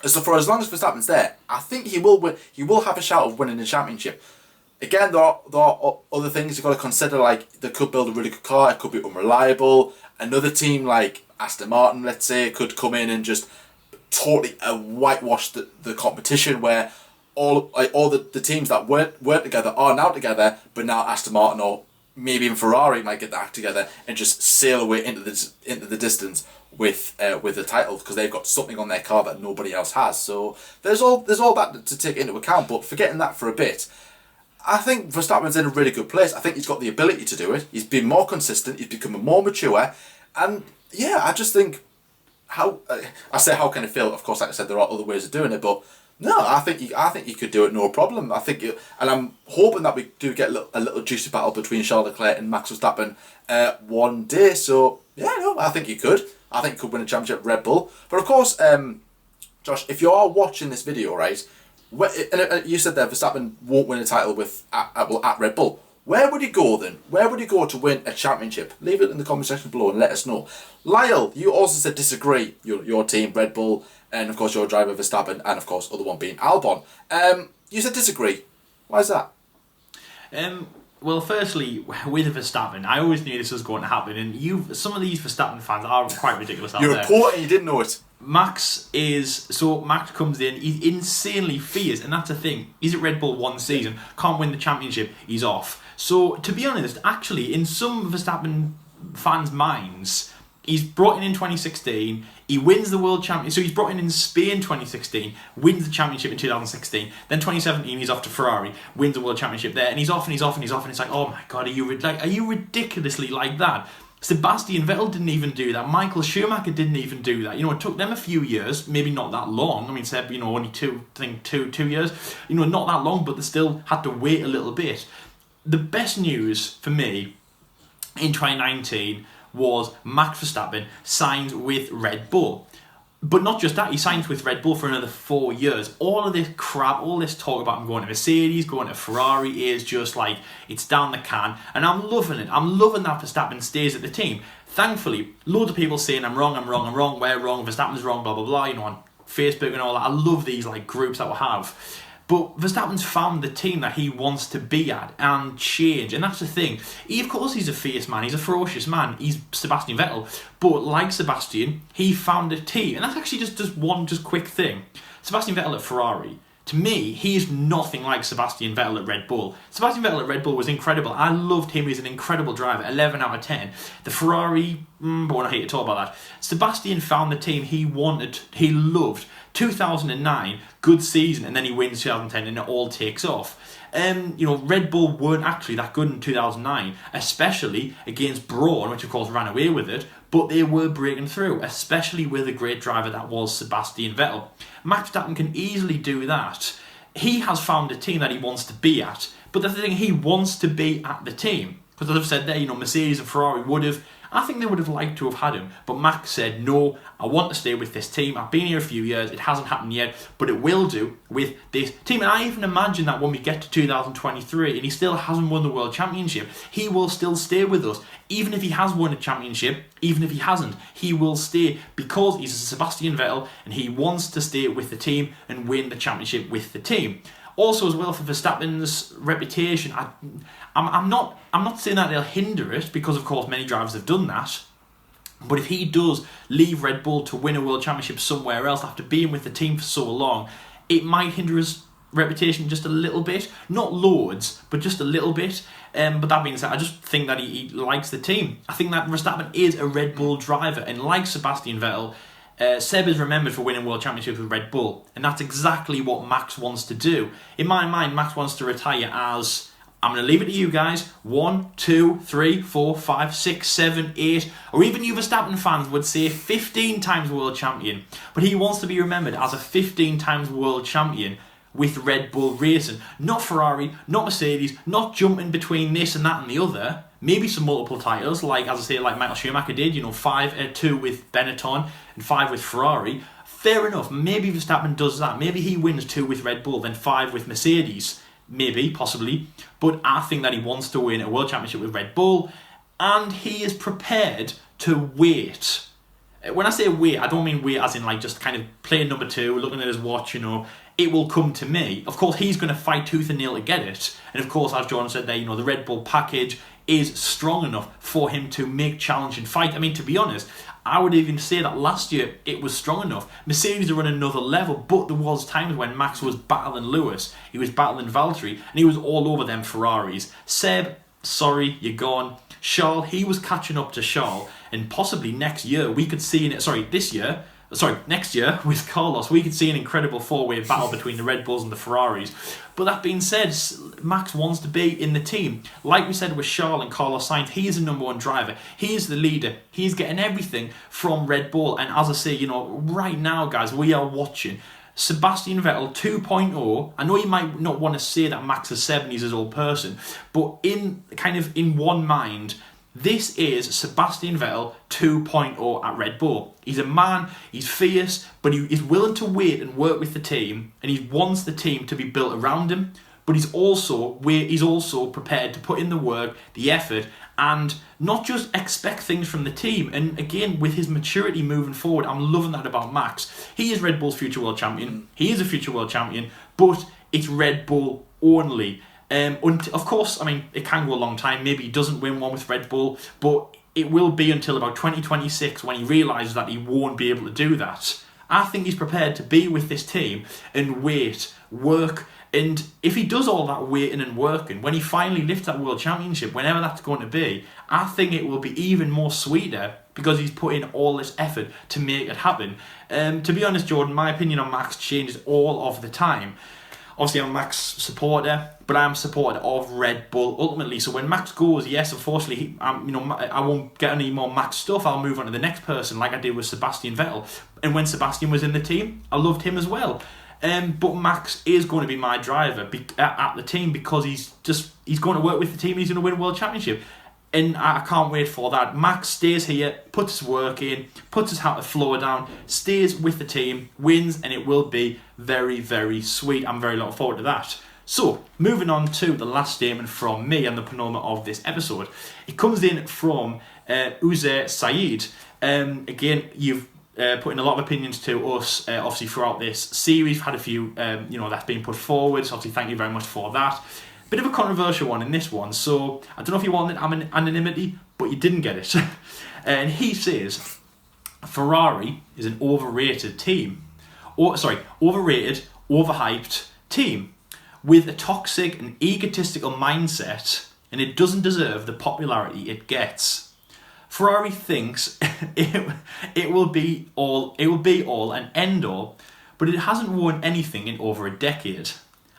So for as long as Verstappen's there, I think he will win. He will have a shout of winning the championship. Again, there are other things you've got to consider, like they could build a really good car, it could be unreliable. Another team like Aston Martin, let's say, could come in and just totally whitewash the competition, where all the teams that weren't together are now together, but now Aston Martin or maybe even Ferrari might get that together and just sail away into the distance with the title, because they've got something on their car that nobody else has. So there's all that to take into account. But forgetting that for a bit, I think Verstappen's in a really good place. I think he's got the ability to do it. He's been more consistent. He's becoming more mature. And yeah, I just think how can it feel? Of course, like I said, there are other ways of doing it, but no, I think he could do it no problem. And I'm hoping that we do get a little juicy battle between Charles Leclerc and Max Verstappen one day. So yeah, no, I think he could. I think he could win a championship at Red Bull. But of course, Josh, if you are watching this video, right? And you said that Verstappen won't win a title at Red Bull. Where would he go then? Where would he go to win a championship? Leave it in the comment section below and let us know. Lyle, you also said disagree. Your team, Red Bull, and of course your driver Verstappen, and of course other one being Albon. You said disagree. Why is that? Well, firstly, with Verstappen, I always knew this was going to happen, and some of these Verstappen fans are quite ridiculous out there. You're a reporter and you didn't know it. Max comes in, he's insanely fierce, and that's the thing. He's at Red Bull one season, can't win the championship, he's off. So, to be honest, actually, in some Verstappen fans' minds, he's brought in 2016, he wins the World Championship, so he's brought in Spain 2016, wins the championship in 2016, then 2017 he's off to Ferrari, wins the World Championship there, and he's off, and it's like, oh my god, are you ridiculously like that? Sebastian Vettel didn't even do that. Michael Schumacher didn't even do that. You know, it took them a few years, maybe not that long. I mean, Seb, you know, only two years. You know, not that long, but they still had to wait a little bit. The best news for me in 2019 was Max Verstappen signed with Red Bull. But not just that, he signed with Red Bull for another 4 years. All of this crap, all this talk about him going to Mercedes, going to Ferrari is just like, it's down the can. And I'm loving it. I'm loving that Verstappen stays at the team. Thankfully, loads of people saying I'm wrong, we're wrong, Verstappen's wrong, blah, blah, blah, you know, on Facebook and all that. I love these like groups that we have. But Verstappen's found the team that he wants to be at and change. And that's the thing. Of course he's a fierce man. He's a ferocious man. He's Sebastian Vettel. But like Sebastian, he found a team. And that's actually just one quick thing. Sebastian Vettel at Ferrari. To me, he is nothing like Sebastian Vettel at Red Bull. Sebastian Vettel at Red Bull was incredible. I loved him. He's an incredible driver. 11 out of 10. The Ferrari, boy, I hate to talk about that. Sebastian found the team he wanted, he loved. 2009, good season, and then he wins 2010 and it all takes off. You know, Red Bull weren't actually that good in 2009, especially against Brawn, which of course ran away with it, but they were breaking through, especially with a great driver that was Sebastian Vettel. Max Verstappen can easily do that. He has found a team that he wants to be at, but that's the thing, he wants to be at the team. Because as I've said there, you know, Mercedes and Ferrari I think they would have liked to have had him. But Max said, no, I want to stay with this team. I've been here a few years. It hasn't happened yet, but it will do with this team. And I even imagine that when we get to 2023 and he still hasn't won the World Championship, he will still stay with us. Even if he has won a championship, even if he hasn't, he will stay because he's a Sebastian Vettel and he wants to stay with the team and win the championship with the team. Also, as well, for Verstappen's reputation, I'm not saying that they'll hinder it because, of course, many drivers have done that. But if he does leave Red Bull to win a World Championship somewhere else after being with the team for so long, it might hinder his reputation just a little bit. Not loads, but just a little bit. But that being said, I just think that he likes the team. I think that Verstappen is a Red Bull driver, and like Sebastian Vettel, Seb is remembered for winning World Championships with Red Bull, and that's exactly what Max wants to do. In my mind, Max wants to retire as, I'm going to leave it to you guys, 1, 2, 3, 4, 5, 6, 7, 8, or even you Verstappen fans would say 15 times world champion. But he wants to be remembered as a 15 times world champion with Red Bull Racing. Not Ferrari, not Mercedes, not jumping between this and that and the other. Maybe some multiple titles, like, as I say, like Michael Schumacher did, 2 with Benetton and 5 with Ferrari. Fair enough, maybe Verstappen does that. Maybe he wins 2 with Red Bull, then 5 with Mercedes. Maybe, possibly. But I think that he wants to win a World Championship with Red Bull, and he is prepared to wait. When I say wait, I don't mean wait as in like just kind of playing number 2, looking at his watch, it will come to me. Of course, he's going to fight tooth and nail to get it. And of course, as Jordan said there, the Red Bull package is strong enough for him to make challenge and fight. I mean, to be honest, I would even say that last year it was strong enough. Mercedes are on another level, but there was times when Max was battling Lewis, he was battling Valtteri, and he was all over them Ferraris. Seb, sorry, you're gone. Charles, he was catching up to Charles, and possibly next year we could see next year with Carlos, we could see an incredible 4-way battle between the Red Bulls and the Ferraris. But that being said, Max wants to be in the team. Like we said with Charles and Carlos Sainz, he is the number 1 driver. He is the leader. He's getting everything from Red Bull. And as I say, right now, guys, we are watching Sebastian Vettel 2.0. I know you might not want to say that Max is 7, he's his old person, but in one mind, this is Sebastian Vettel 2.0 at Red Bull. He's a man, he's fierce, but he is willing to wait and work with the team, and he wants the team to be built around him, but he's also prepared to put in the work, the effort, and not just expect things from the team. And again, with his maturity moving forward, I'm loving that about Max. He is Red Bull's future world champion. He is a future world champion, but it's Red Bull only. Of course, I mean, it can go a long time. Maybe he doesn't win one with Red Bull, but it will be until about 2026 when he realises that he won't be able to do that. I think he's prepared to be with this team and wait, work, and if he does all that waiting and working, when he finally lifts that World Championship, whenever that's going to be, I think it will be even more sweeter because he's put in all this effort to make it happen. To be honest, Jordan, my opinion on Max changes all of the time. Obviously, I'm a Max supporter, but I'm a supporter of Red Bull ultimately. So when Max goes, yes, unfortunately, I won't get any more Max stuff. I'll move on to the next person, like I did with Sebastian Vettel. And when Sebastian was in the team, I loved him as well. But Max is going to be my driver at the team because he's going to work with the team and he's going to win a World Championship. And I can't wait for that. Max stays here, puts his work in, puts his floor down, stays with the team, wins, and it will be very, very sweet. I'm very looking forward to that. So, moving on to the last statement from me and the penultimate of this episode. It comes in from Uzair Saeed. Again, you've put in a lot of opinions to us, obviously, throughout this series. We've had a few, that's been put forward, so obviously thank you very much for that. Bit of a controversial one in this one, so I don't know if you wanted anonymity, but you didn't get it. And he says, Ferrari is an overrated team. Overrated, overhyped team with a toxic and egotistical mindset, and it doesn't deserve the popularity it gets. Ferrari thinks it will be all and end all, but it hasn't won anything in over a decade.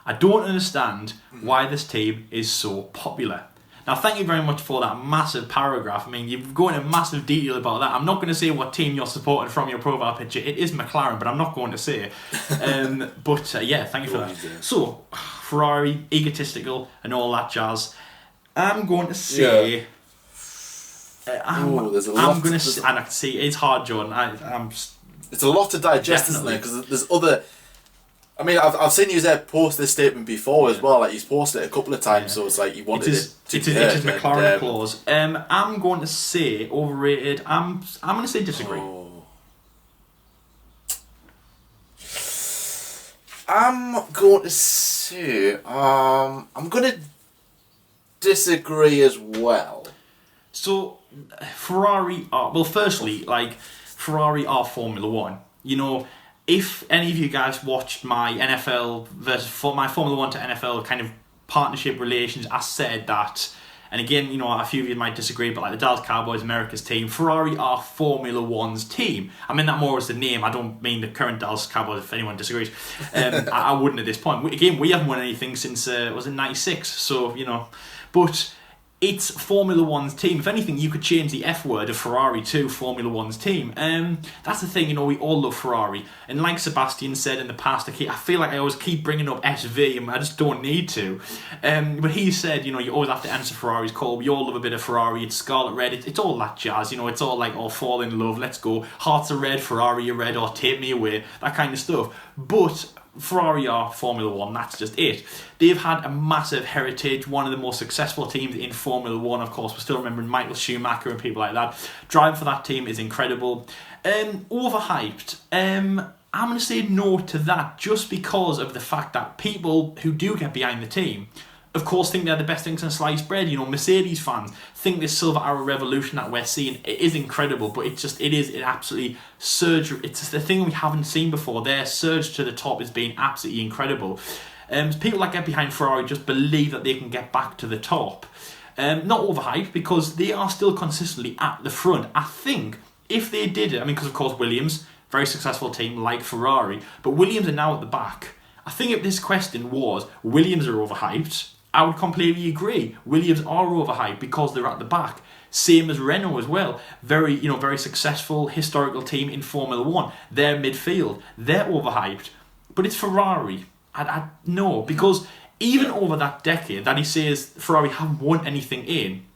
I don't understand why this team is so popular. Now, thank you very much for that massive paragraph. I mean, you've gone into massive detail about that. I'm not going to say what team you're supporting from your profile picture. It is McLaren, but I'm not going to say. Yeah, thank you for that. So, Ferrari, egotistical, and all that jazz. I'm going to say... I'm going to say... And I can see, it's hard, Jordan. It's a lot to digest, isn't there? Because there's other... I mean, I've seen you post this statement before as well. Like, he's posted it a couple of times, so it's like he wanted it to be heard. It's his McLaren clause. I'm going to say overrated. I'm going to say disagree. I'm going to say I'm going to disagree as well. So Ferrari are, well, firstly, like, Ferrari are Formula One. You know, if any of you guys watched my NFL my Formula One to NFL kind of partnership relations, I said that, and again, you know, a few of you might disagree, but like the Dallas Cowboys, America's team, Ferrari are Formula One's team. I mean that more as the name. I don't mean the current Dallas Cowboys, if anyone disagrees. I wouldn't at this point. We haven't won anything since, was it 96? So, you know, but it's Formula One's team. If anything, you could change the F word of Ferrari to Formula One's team. That's the thing, you know, we all love Ferrari. And like Sebastian said in the past, I feel like I always keep bringing up SV, and I just don't need to. But he said, you know, you always have to answer Ferrari's call. We all love a bit of Ferrari. It's scarlet red. It's all that jazz, you know. It's all like, oh, fall in love, let's go. Hearts are red, Ferrari are red, or take me away. That kind of stuff. But Ferrari are Formula One, that's just it. They've had a massive heritage, one of the most successful teams in Formula One, of course. We're still remembering Michael Schumacher and people like that. Driving for that team is incredible. Overhyped. I'm going to say no to that, just because of the fact that people who do get behind the team, of course, think they're the best things in sliced bread. You know, Mercedes fans think this silver arrow revolution that we're seeing, it is incredible, but it absolutely surge. It's the thing we haven't seen before. Their surge to the top has been absolutely incredible. People that get behind Ferrari just believe that they can get back to the top. Not overhyped, because they are still consistently at the front. I think if they did it, I mean, because of course Williams, very successful team like Ferrari, but Williams are now at the back. I think if this question was Williams are overhyped, I would completely agree. Williams are overhyped because they're at the back. Same as Renault as well. Very successful historical team in Formula One. They're midfield. They're overhyped. But it's Ferrari. No, because even over that decade that he says Ferrari haven't won anything in,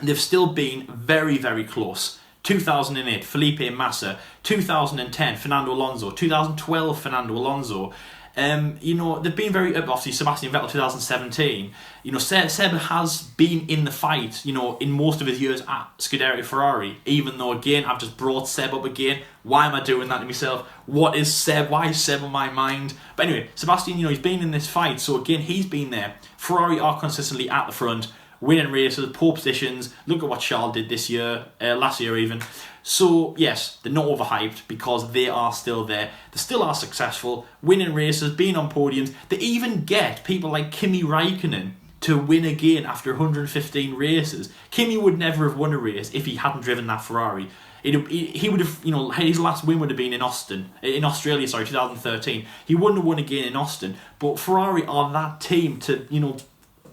they've still been very, very close. 2008, Felipe Massa. 2010, Fernando Alonso. 2012, Fernando Alonso. They've been very, obviously Sebastian Vettel 2017, Seb has been in the fight, in most of his years at Scuderia Ferrari, even though, again, I've just brought Seb up again. Why am I doing that to myself? What is Seb? Why is Seb on my mind? But anyway, Sebastian, he's been in this fight, so again, he's been there. Ferrari are consistently at the front, winning races, pole positions. Look at what Charles did this year, last year even. So, yes, they're not overhyped because they are still there. They still are successful, winning races, being on podiums. They even get people like Kimi Räikkönen to win again after 115 races. Kimi would never have won a race if he hadn't driven that Ferrari. He would have, his last win would have been in Australia, 2013. He wouldn't have won again in Austin. But Ferrari are that team to,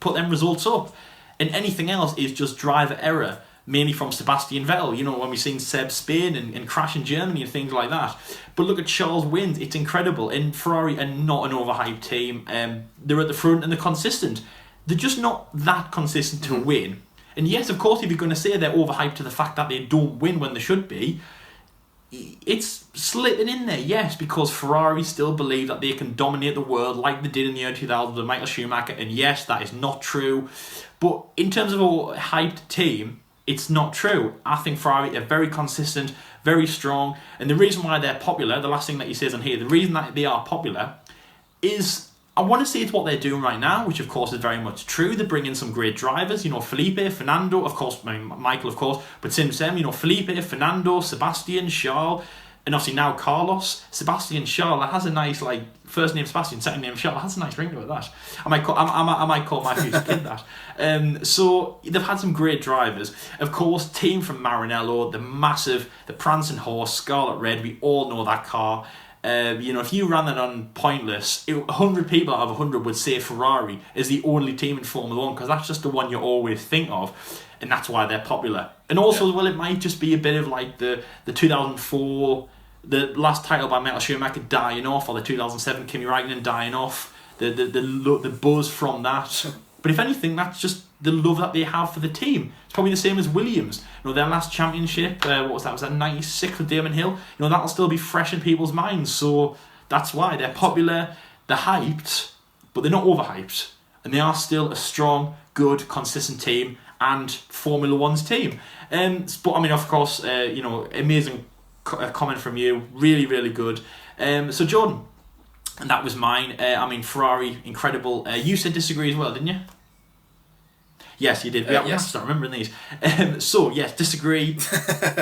put them results up. And anything else is just driver error. Mainly from Sebastian Vettel, when we've seen Seb spin and crash in Germany and things like that. But look at Charles' wins, it's incredible. And Ferrari are not an overhyped team. They're at the front and they're consistent. They're just not that consistent to win. And yes, of course, if you're going to say they're overhyped to the fact that they don't win when they should be, it's slipping in there, yes, because Ferrari still believe that they can dominate the world like they did in the early 2000s with Michael Schumacher. And yes, that is not true. But in terms of a hyped team, it's not true. I think Ferrari are very consistent, very strong, and the reason why they're popular, the last thing that he says on here, the reason that they are popular is, I want to say it's what they're doing right now, which of course is very much true. They bring in some great drivers, Felipe, Fernando, of course, Michael, of course, but since then, Felipe, Fernando, Sebastian, Charles, and obviously now Carlos. Sebastian Charles, that has a nice, first name Sebastian, second name Charles, that's a nice ring to it, that. I might call my future kid that. So they've had some great drivers. Of course, team from Maranello, the prancing horse, Scarlet Red, we all know that car. If you ran that on Pointless, 100 people out of 100 would say Ferrari is the only team in Formula 1 because that's just the one you always think of, and that's why they're popular. And also, it might just be a bit of like the 2004, the last title by Michael Schumacher dying off, or the 2007 Kimi Räikkönen dying off, the buzz from that. But if anything, that's just the love that they have for the team. It's probably the same as Williams. Their last championship, what was that? Was that 96 with Damon Hill? That'll still be fresh in people's minds. So that's why they're popular, they're hyped, but they're not overhyped. And they are still a strong, good, consistent team and Formula One's team. But I mean, of course, amazing comment from you. Really, really good. So Jordan, and that was mine. Ferrari, incredible. You said disagree as well, didn't you? Yes, you did. We have to start remembering these. So, yes, disagree.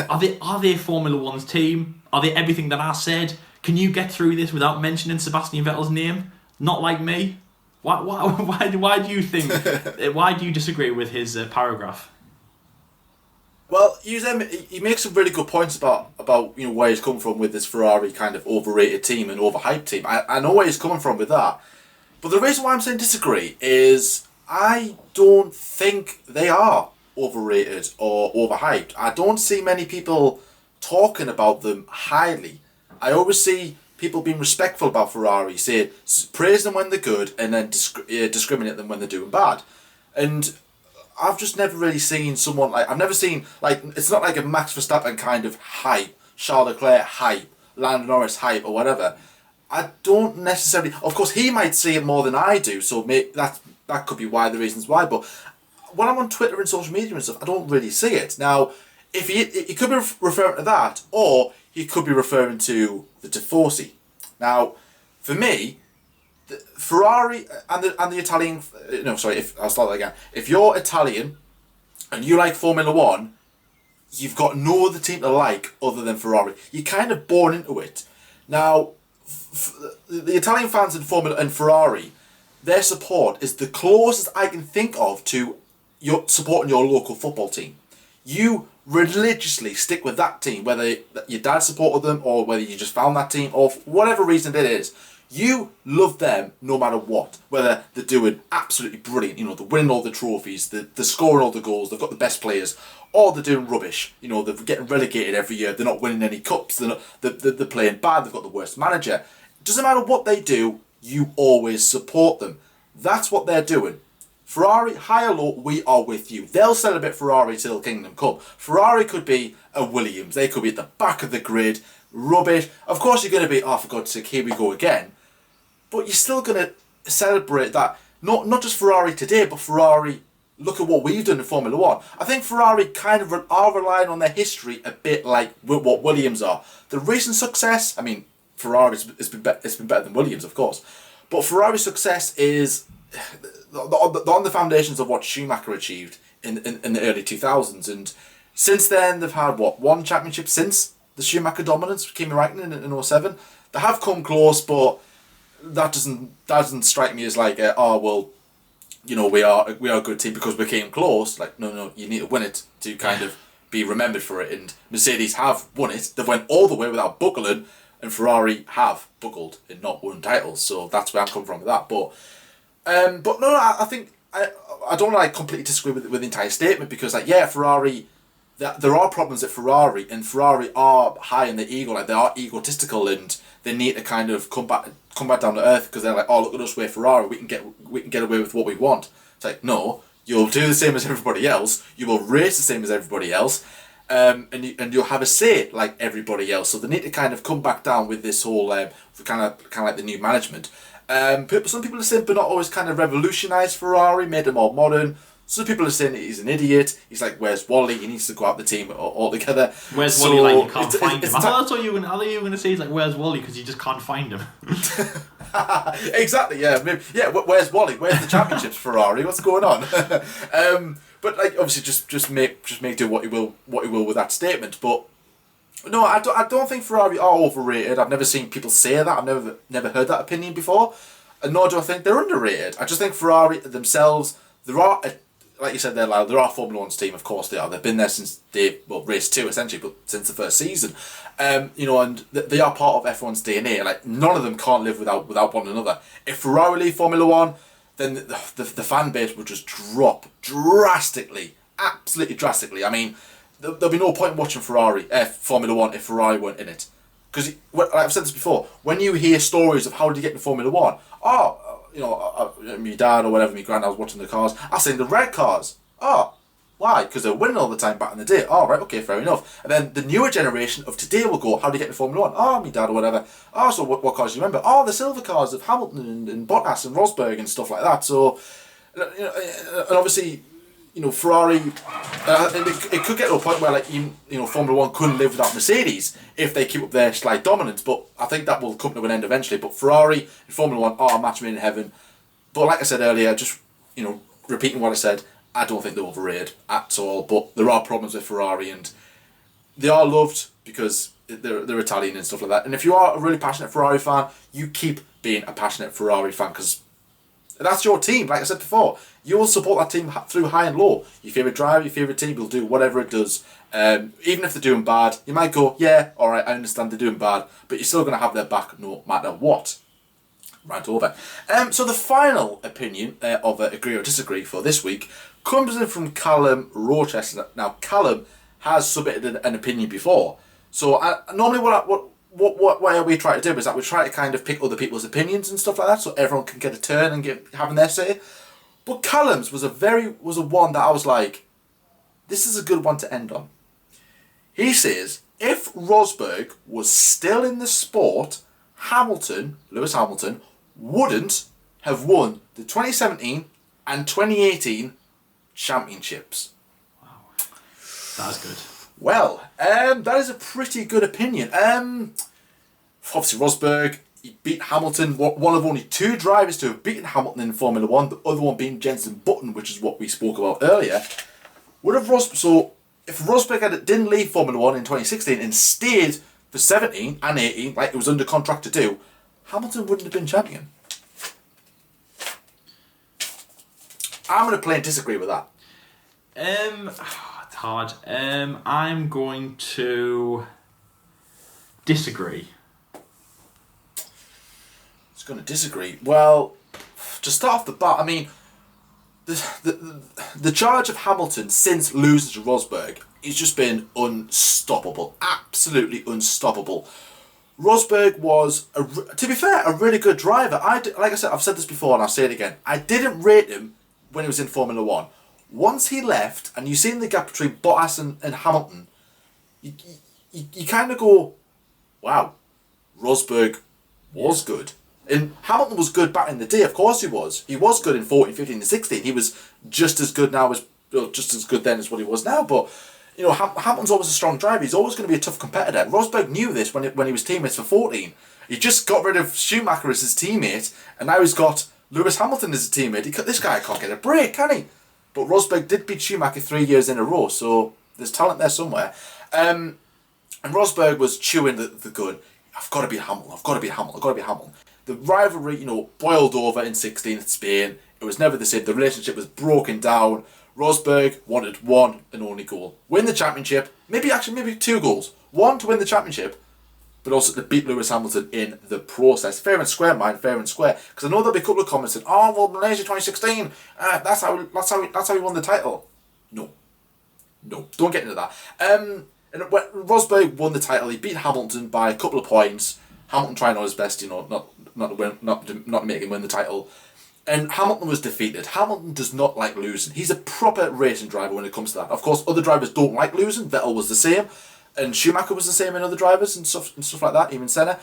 Are they Formula One's team? Are they everything that I said? Can you get through this without mentioning Sebastian Vettel's name? Not like me. Why do you think? Why do you disagree with his paragraph? Well, he makes some really good points about where he's come from with this Ferrari kind of overrated team and overhyped team. I know where he's coming from with that, but the reason why I'm saying disagree is I don't think they are overrated or overhyped. I don't see many people talking about them highly. I always see people being respectful about Ferrari, say praise them when they're good and then discriminate them when they're doing bad. And I've just never really seen someone I've never seen it's not like a Max Verstappen kind of hype, Charles Leclerc hype, Lando Norris hype or whatever. I don't necessarily. Of course, he might see it more than I do, so that could be why the reasons why. But when I'm on Twitter and social media and stuff, I don't really see it. Now, if he could be referring to that, or he could be referring to the Tifosi. Now, for me, the Ferrari and the Italian. No, sorry. I'll start that again. If you're Italian and you like Formula One, you've got no other team to like other than Ferrari. You're kind of born into it. Now, the Italian fans in Formula and Ferrari, their support is the closest I can think of to your supporting your local football team. You religiously stick with that team, whether your dad supported them or whether you just found that team or for whatever reason it is. You love them no matter what. Whether they're doing absolutely brilliant, they're winning all the trophies, they're scoring all the goals, they've got the best players, or they're doing rubbish. They're getting relegated every year, they're not winning any cups, they're playing bad, they've got the worst manager. It doesn't matter what they do, you always support them. That's what they're doing. Ferrari, high or low, we are with you. They'll celebrate Ferrari till Kingdom Come. Ferrari could be a Williams, they could be at the back of the grid, rubbish. Of course you're going to be, oh for God's sake, here we go again. But you're still going to celebrate that. Not just Ferrari today, but Ferrari, look at what we've done in Formula One. I think Ferrari kind of are relying on their history a bit like what Williams are. The recent success, I mean, Ferrari's been better than Williams, of course. But Ferrari's success is on the foundations of what Schumacher achieved in the early 2000s. And since then, they've had, one championship since the Schumacher dominance with Kimi Räikkönen in 07. They have come close, but that doesn't strike me as like, we are a good team because we came close. Like, no, you need to win it to kind of be remembered for it. And Mercedes have won it. They went all the way without buckling, and Ferrari have buckled and not won titles. So that's where I'm coming from with that. But no, I think I don't completely disagree with the entire statement because Ferrari. There are problems at Ferrari, and Ferrari are high in their ego, they are egotistical, and they need to kind of come back down to earth because they're like, oh, look at us, we're Ferrari, we can get away with what we want. It's like, no, you'll do the same as everybody else, you will race the same as everybody else, and you'll have a say like everybody else. So they need to kind of come back down with this whole kind of like the new management. Some people are saying, but not always kind of revolutionised Ferrari, made them more modern. Some people are saying that he's an idiot. He's like, where's Wally? He needs to go out the team altogether. Where's Wally? Like, you can't find him. I thought that's what you were going to say. He's like, where's Wally? Because you just can't find him. Exactly. Yeah. Maybe, yeah. Where's Wally? Where's the championships, Ferrari? What's going on? But obviously, just make do what you will with that statement. But no, I don't think Ferrari are overrated. I've never seen people say that. I've never heard that opinion before. And nor do I think they're underrated. I just think Ferrari themselves, like you said there, Lyle, there are Formula One's team, of course they are. They've been there since race 2 essentially, but since the first season. And they are part of F1's DNA. Like, none of them can't live without one another. If Ferrari leave Formula One, then the fan base would just drop drastically, absolutely drastically. I mean, there'll be no point in watching Formula One if Ferrari weren't in it. Because, like I've said this before, when you hear stories of how did you get into Formula One, my dad or whatever, my granddad was watching the cars. I seen the red cars. Oh, why? Because they were winning all the time back in the day. Oh, right, okay, fair enough. And then the newer generation of today will go, how do you get to Formula One? Oh, my dad or whatever. Oh, so what cars do you remember? Oh, the silver cars of Hamilton and Bottas and Rosberg and stuff like that. So, and obviously, Ferrari, it could get to a point where Formula One couldn't live without Mercedes if they keep up their slight dominance, but I think that will come to an end eventually. But Ferrari and Formula One are a match made in heaven. But like I said earlier, just repeating what I said, I don't think they're overrated at all, but there are problems with Ferrari, and they are loved because they're Italian and stuff like that. And if you are a really passionate Ferrari fan, you keep being a passionate Ferrari fan because that's your team. Like I said before, you will support that team through high and low. Your favourite driver, your favourite team will do whatever it does. Even if they're doing bad, you might go, yeah, alright, I understand they're doing bad, but you're still going to have their back no matter what. Rant over. So the final opinion of agree or disagree for this week comes in from Callum Rochester. Now, Callum has submitted an opinion before. So normally what way we try to do is that we try to kind of pick other people's opinions and stuff like that, so everyone can get a turn and having their say. But Callum's was a one that I was like, this is a good one to end on. He says, if Rosberg was still in the sport, Lewis Hamilton, wouldn't have won the 2017 and 2018 championships. Wow, that's good. Well, that is a pretty good opinion. Obviously, Rosberg, he beat Hamilton, one of only two drivers to have beaten Hamilton in Formula 1, the other one being Jenson Button, which is what we spoke about earlier. So, if Rosberg didn't leave Formula 1 in 2016 and stayed for 17 and 18, like it was under contract to do, Hamilton wouldn't have been champion. I'm going to play and disagree with that. It's hard. I'm going to disagree. It's going to disagree. Well, to start off the bat, I mean, the charge of Hamilton since losing to Rosberg, he's just been unstoppable. Absolutely unstoppable. Rosberg was, to be fair, a really good driver. Like I said, I've said this before and I'll say it again. I didn't rate him when he was in Formula 1. Once he left, and you've seen the gap between Bottas and Hamilton, you kind of go, wow, Rosberg was good. And Hamilton was good back in the day, of course he was. He was good in 14, 15 and 16. He was just as good now just as good then as what he was now. But, you know, Hamilton's always a strong driver. He's always going to be a tough competitor. Rosberg knew this when he was teammates for 14. He just got rid of Schumacher as his teammate, and now he's got Lewis Hamilton as a teammate. This guy can't get a break, can he? But Rosberg did beat Schumacher 3 years in a row, so there's talent there somewhere. And Rosberg was chewing the gun. I've got to beat Hamilton. I've got to beat Hamilton. I've got to beat Hamilton. The rivalry, you know, boiled over in 16 at Spain. It was never the same. The relationship was broken down. Rosberg wanted one and only goal: win the championship. Maybe 2 goals. One, to win the championship, but also to beat Lewis Hamilton in the process. Fair and square, mind, fair and square. Because I know there'll be a couple of comments saying, "Oh, well, Malaysia 2016, that's how he won the title." No, don't get into that. And when Rosberg won the title, he beat Hamilton by a couple of points. Hamilton trying on his best, you know, not to make him win the title. And Hamilton was defeated. Hamilton does not like losing. He's a proper racing driver when it comes to that. Of course, other drivers don't like losing. Vettel was the same, and Schumacher was the same in other drivers and stuff like that, even Senna.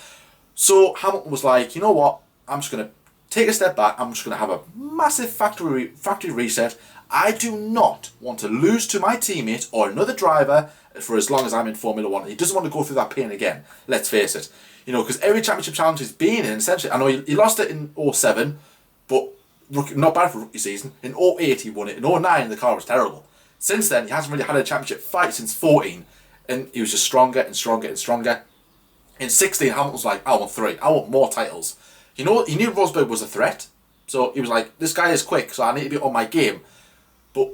So Hamilton was like, you know what? I'm just going to take a step back. I'm just going to have a massive factory reset. I do not want to lose to my teammate or another driver for as long as I'm in Formula 1. He doesn't want to go through that pain again. Let's face it. You know, because every championship challenge he's been in, essentially, I know he lost it in 07, but not bad for rookie season. In 08 he won it. In 09 the car was terrible. Since then, he hasn't really had a championship fight since 14, and he was just stronger and stronger and stronger. In 16, Hamilton was like, I want 3. I want more titles. You know, he knew Rosberg was a threat, so he was like, this guy is quick, so I need to be on my game. But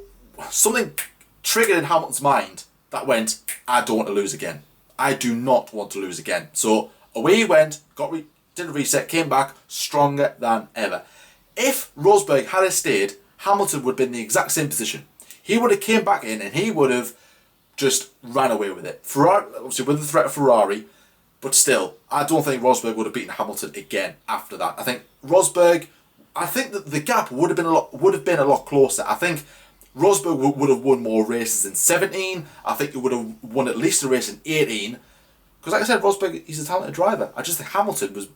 something triggered in Hamilton's mind that went, I don't want to lose again. I do not want to lose again. So away he went, did a reset, came back stronger than ever. If Rosberg had stayed, Hamilton would have been in the exact same position. He would have came back in and he would have just ran away with it. Ferrari, obviously with the threat of Ferrari, but still, I don't think Rosberg would have beaten Hamilton again after that. I think that the gap would have been a lot closer. I think Rosberg would have won more races in 17. I think he would have won at least a race in 18. Because like I said, Rosberg, he's a talented driver. I just think Hamilton was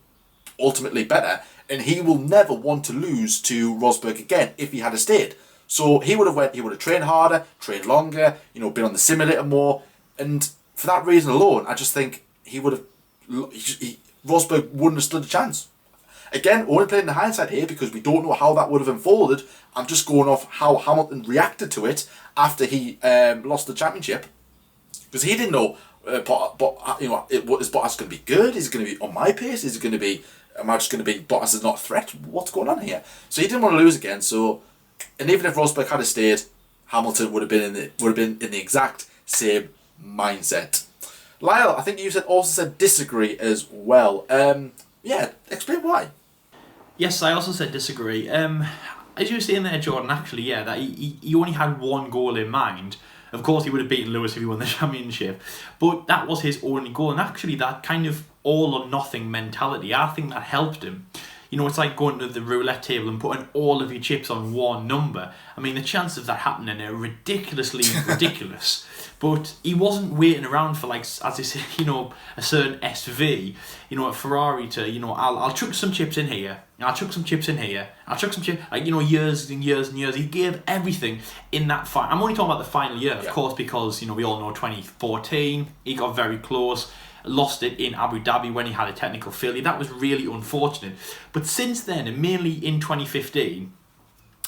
ultimately better, and he will never want to lose to Rosberg again if he had stayed. So he would have trained harder, trained longer, you know, been on the simulator more, and for that reason alone, I just think Rosberg wouldn't have stood a chance. Again, only playing the hindsight here because we don't know how that would have unfolded. I'm just going off how Hamilton reacted to it after he lost the championship, because he didn't know. But you know, is Bottas going to be good? Is it going to be on my pace? Is it going to be? Am I just going to be Bottas is not a threat? What's going on here? So he didn't want to lose again. So, and even if Rosberg had stayed, Hamilton would have been in the exact same mindset. Lyle, I think you also said disagree as well. Yeah, explain why. Yes, I also said disagree. As you were saying there, Jordan, actually, yeah, that he only had one goal in mind. Of course, he would have beaten Lewis if he won the championship, but that was his only goal. And actually, that kind of all or nothing mentality, I think that helped him. You know, it's like going to the roulette table and putting all of your chips on one number. I mean, the chances of that happening are ridiculously ridiculous. But he wasn't waiting around for, like, as I say, you know, a certain SV, you know, a Ferrari to, you know, I'll chuck some chips in here, I'll chuck some chips in here, I'll chuck some chips, like, you know, years and years and years. He gave everything in that fight. I'm only talking about the final year, of course, because, you know, we all know 2014, he got very close. Lost it in Abu Dhabi when he had a technical failure. That was really unfortunate. But since then, and mainly in 2015,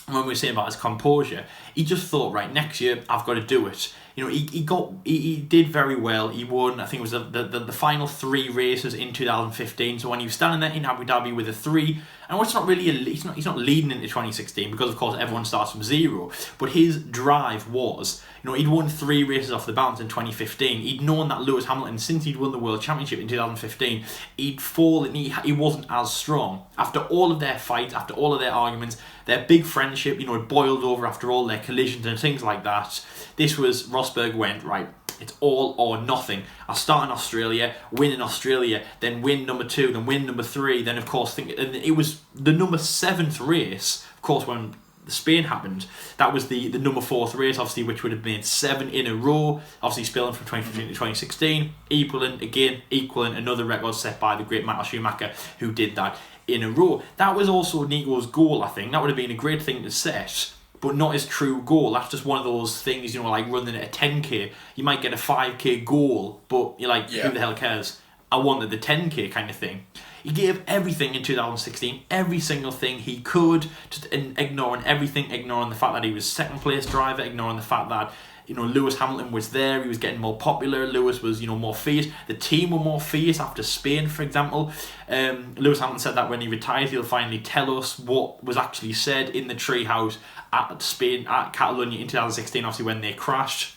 when we were saying about his composure, he just thought, right, next year I've got to do it. You know, he did very well. He won, I think it was the final 3 races in 2015. So when he was standing there in Abu Dhabi with a 3, and it's not really he's not leading into 2016 because of course everyone starts from 0. But his drive was, you know, he'd won 3 races off the bounce in 2015. He'd known that Lewis Hamilton, since he'd won the World Championship in 2015, he'd fallen. He wasn't as strong after all of their fights, after all of their arguments. Their big friendship, you know, it boiled over after all their collisions and things like that. This was, Rosberg went, right, it's all or nothing. I'll start in Australia, win in Australia, then win number 2, then win number 3, then of course, and it was the number 7th race, of course, when Spain happened. That was the number 4th race, obviously, which would have been 7 in a row, obviously spilling from 2015 to 2016, equaling another record set by the great Michael Schumacher, who did that in a row. That was also Nico's goal, I think. That would have been a great thing to set, but not his true goal. That's just one of those things, you know, like running at a 10k. You might get a 5k goal, but you're like, who the hell cares? I wanted the 10k kind of thing. He gave everything in 2016, every single thing he could, just ignoring everything, ignoring the fact that he was second place driver, ignoring the fact that, you know, Lewis Hamilton was there, he was getting more popular, Lewis was, you know, more fierce, the team were more fierce after Spain, for example. Lewis Hamilton said that when he retires, he'll finally tell us what was actually said in the treehouse at Spain, at Catalonia in 2016, obviously when they crashed.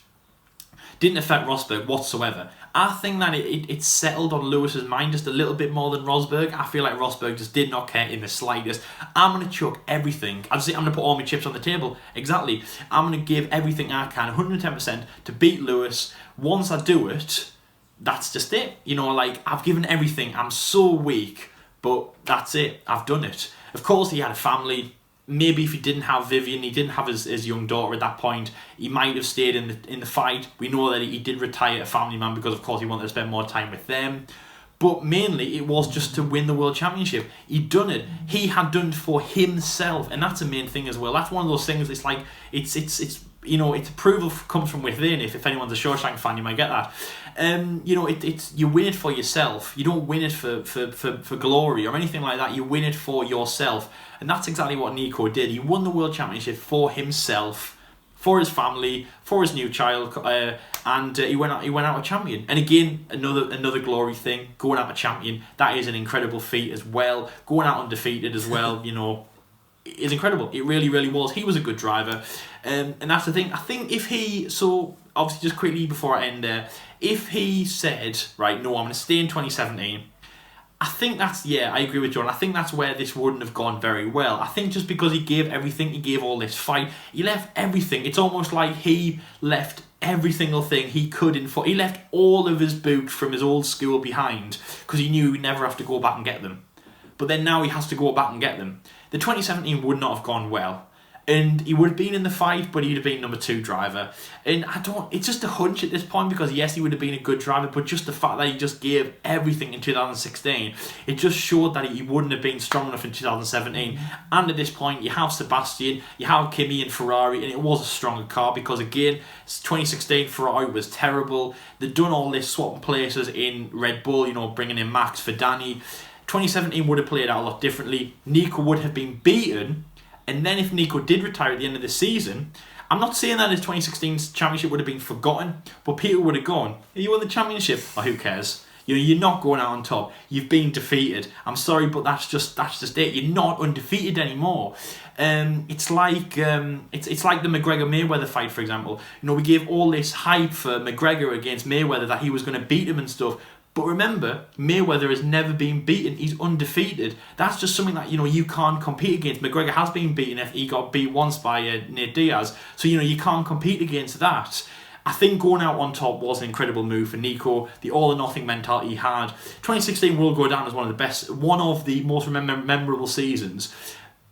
Didn't affect Rosberg whatsoever. I think that it settled on Lewis's mind just a little bit more than Rosberg. I feel like Rosberg just did not care in the slightest. I'm going to chuck everything. I'm going to put all my chips on the table. Exactly. I'm going to give everything I can, 110%, to beat Lewis. Once I do it, that's just it. You know, like, I've given everything. I'm so weak, but that's it. I've done it. Of course, he had a family. Maybe if he didn't have Vivian, he didn't have his young daughter at that point, he might have stayed in the fight. We know that he did retire a family man because, of course, he wanted to spend more time with them. But mainly, it was just to win the World Championship. He'd done it. He had done it for himself, and that's a main thing as well. That's one of those things. It's like it's you know, it's approval comes from within. If anyone's a Shawshank fan, you might get that. You know, it's you win it for yourself. You don't win it for glory or anything like that. You win it for yourself. And that's exactly what Nico did. He won the World Championship for himself, for his family, for his new child, and he went out a champion. And again, another glory thing, going out a champion. That is an incredible feat as well. Going out undefeated as well, you know, is incredible. It really, really was. He was a good driver, and that's the thing. I think if he, so obviously just quickly before I end there, if he said, right, no, I'm going to stay in 2017. I think that's, I agree with John. I think that's where this wouldn't have gone very well. I think just because he gave everything, he gave all this fight, he left everything. It's almost like he left every single thing he could he left all of his boots from his old school behind because he knew he'd never have to go back and get them. But then now he has to go back and get them. The 2017 would not have gone well. And he would have been in the fight, but he'd have been number 2 driver. And it's just a hunch at this point because yes, he would have been a good driver, but just the fact that he just gave everything in 2016, it just showed that he wouldn't have been strong enough in 2017. And at this point, you have Sebastian, you have Kimi and Ferrari, and it was a stronger car because again, 2016 Ferrari was terrible. They'd done all this swapping places in Red Bull, you know, bringing in Max for Danny. 2017 would have played out a lot differently. Nico would have been beaten, and then if Nico did retire at the end of the season, I'm not saying that his 2016 championship would have been forgotten, but people would have gone, you won the championship, oh, who cares? You're not going out on top. You've been defeated. I'm sorry, but that's just it. You're not undefeated anymore. It's like the McGregor Mayweather fight, for example. We gave all this hype for McGregor against Mayweather that he was going to beat him and stuff. But remember, Mayweather has never been beaten. He's undefeated. That's just something that you can't compete against. McGregor has been beaten. He got beat once by Nate Diaz. So you can't compete against that. I think going out on top was an incredible move for Nico. The all or nothing mentality he had. 2016 will go down as one of the most memorable seasons.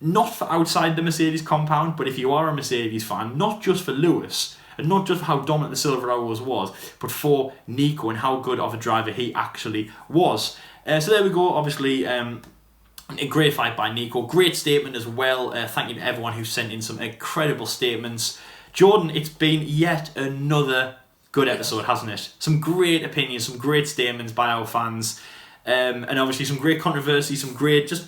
Not for outside the Mercedes compound, but if you are a Mercedes fan, not just for Lewis, and not just for how dominant the Silver Arrows was, but for Nico and how good of a driver he actually was. So there we go, obviously. A great fight by Nico. Great statement as well. Thank you to everyone who sent in some incredible statements. Jordan, it's been yet another good episode, hasn't it? Some great opinions, some great statements by our fans. And obviously some great controversy, some great, just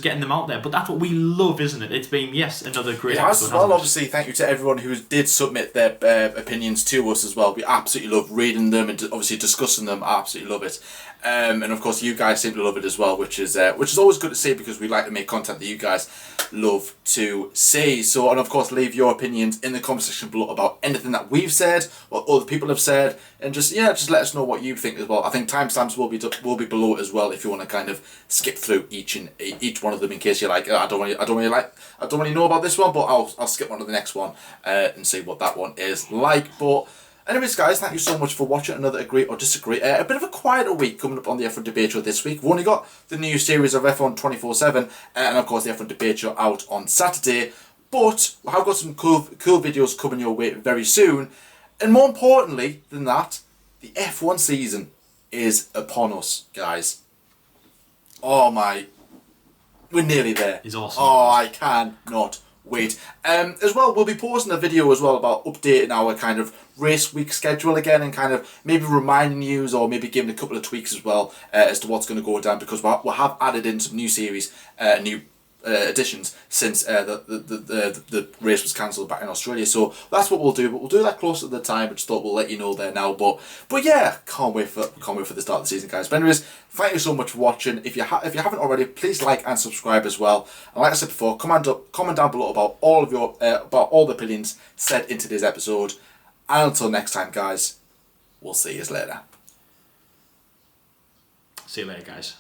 getting them out there. But that's what we love, isn't it? It's been, yes, another great episode. As well, obviously, thank you to everyone who did submit their opinions to us as well. We absolutely love reading them and obviously discussing them. I absolutely love it. And of course, you guys seem to love it as well, which is always good to see because we like to make content that you guys love to see. So, and of course, leave your opinions in the comment section below about anything that we've said, what other people have said, and just let us know what you think as well. I think timestamps will be below as well if you want to kind of skip through each one of them in case you're like, I don't really know about this one, but I'll skip on to the next one and see what that one is like. But anyways, guys, thank you so much for watching another Agree or Disagree. A bit of a quieter week coming up on the F1 Debate Show this week. We've only got the new series of F1 24/7 and of course the F1 Debate Show out on Saturday. But we have got some cool videos coming your way very soon. And more importantly than that, the F1 season is upon us, guys. Oh my, we're nearly there. It's awesome. Oh, I cannot wait. As well, we'll be posting a video as well about updating our kind of race week schedule again and kind of maybe reminding you or maybe giving a couple of tweaks as well as to what's going to go down because we'll have added in some new series, new additions since the race was cancelled back in Australia. So that's what we'll do, but we'll do that closer to the time. I just thought we'll let you know there now. But yeah, can't wait for the start of the season, guys. But anyways, thank you so much for watching. If you haven't already, please like and subscribe as well. And like I said before, comment down below about all the opinions said in today's episode. And until next time, guys, we'll see you later. See you later, guys.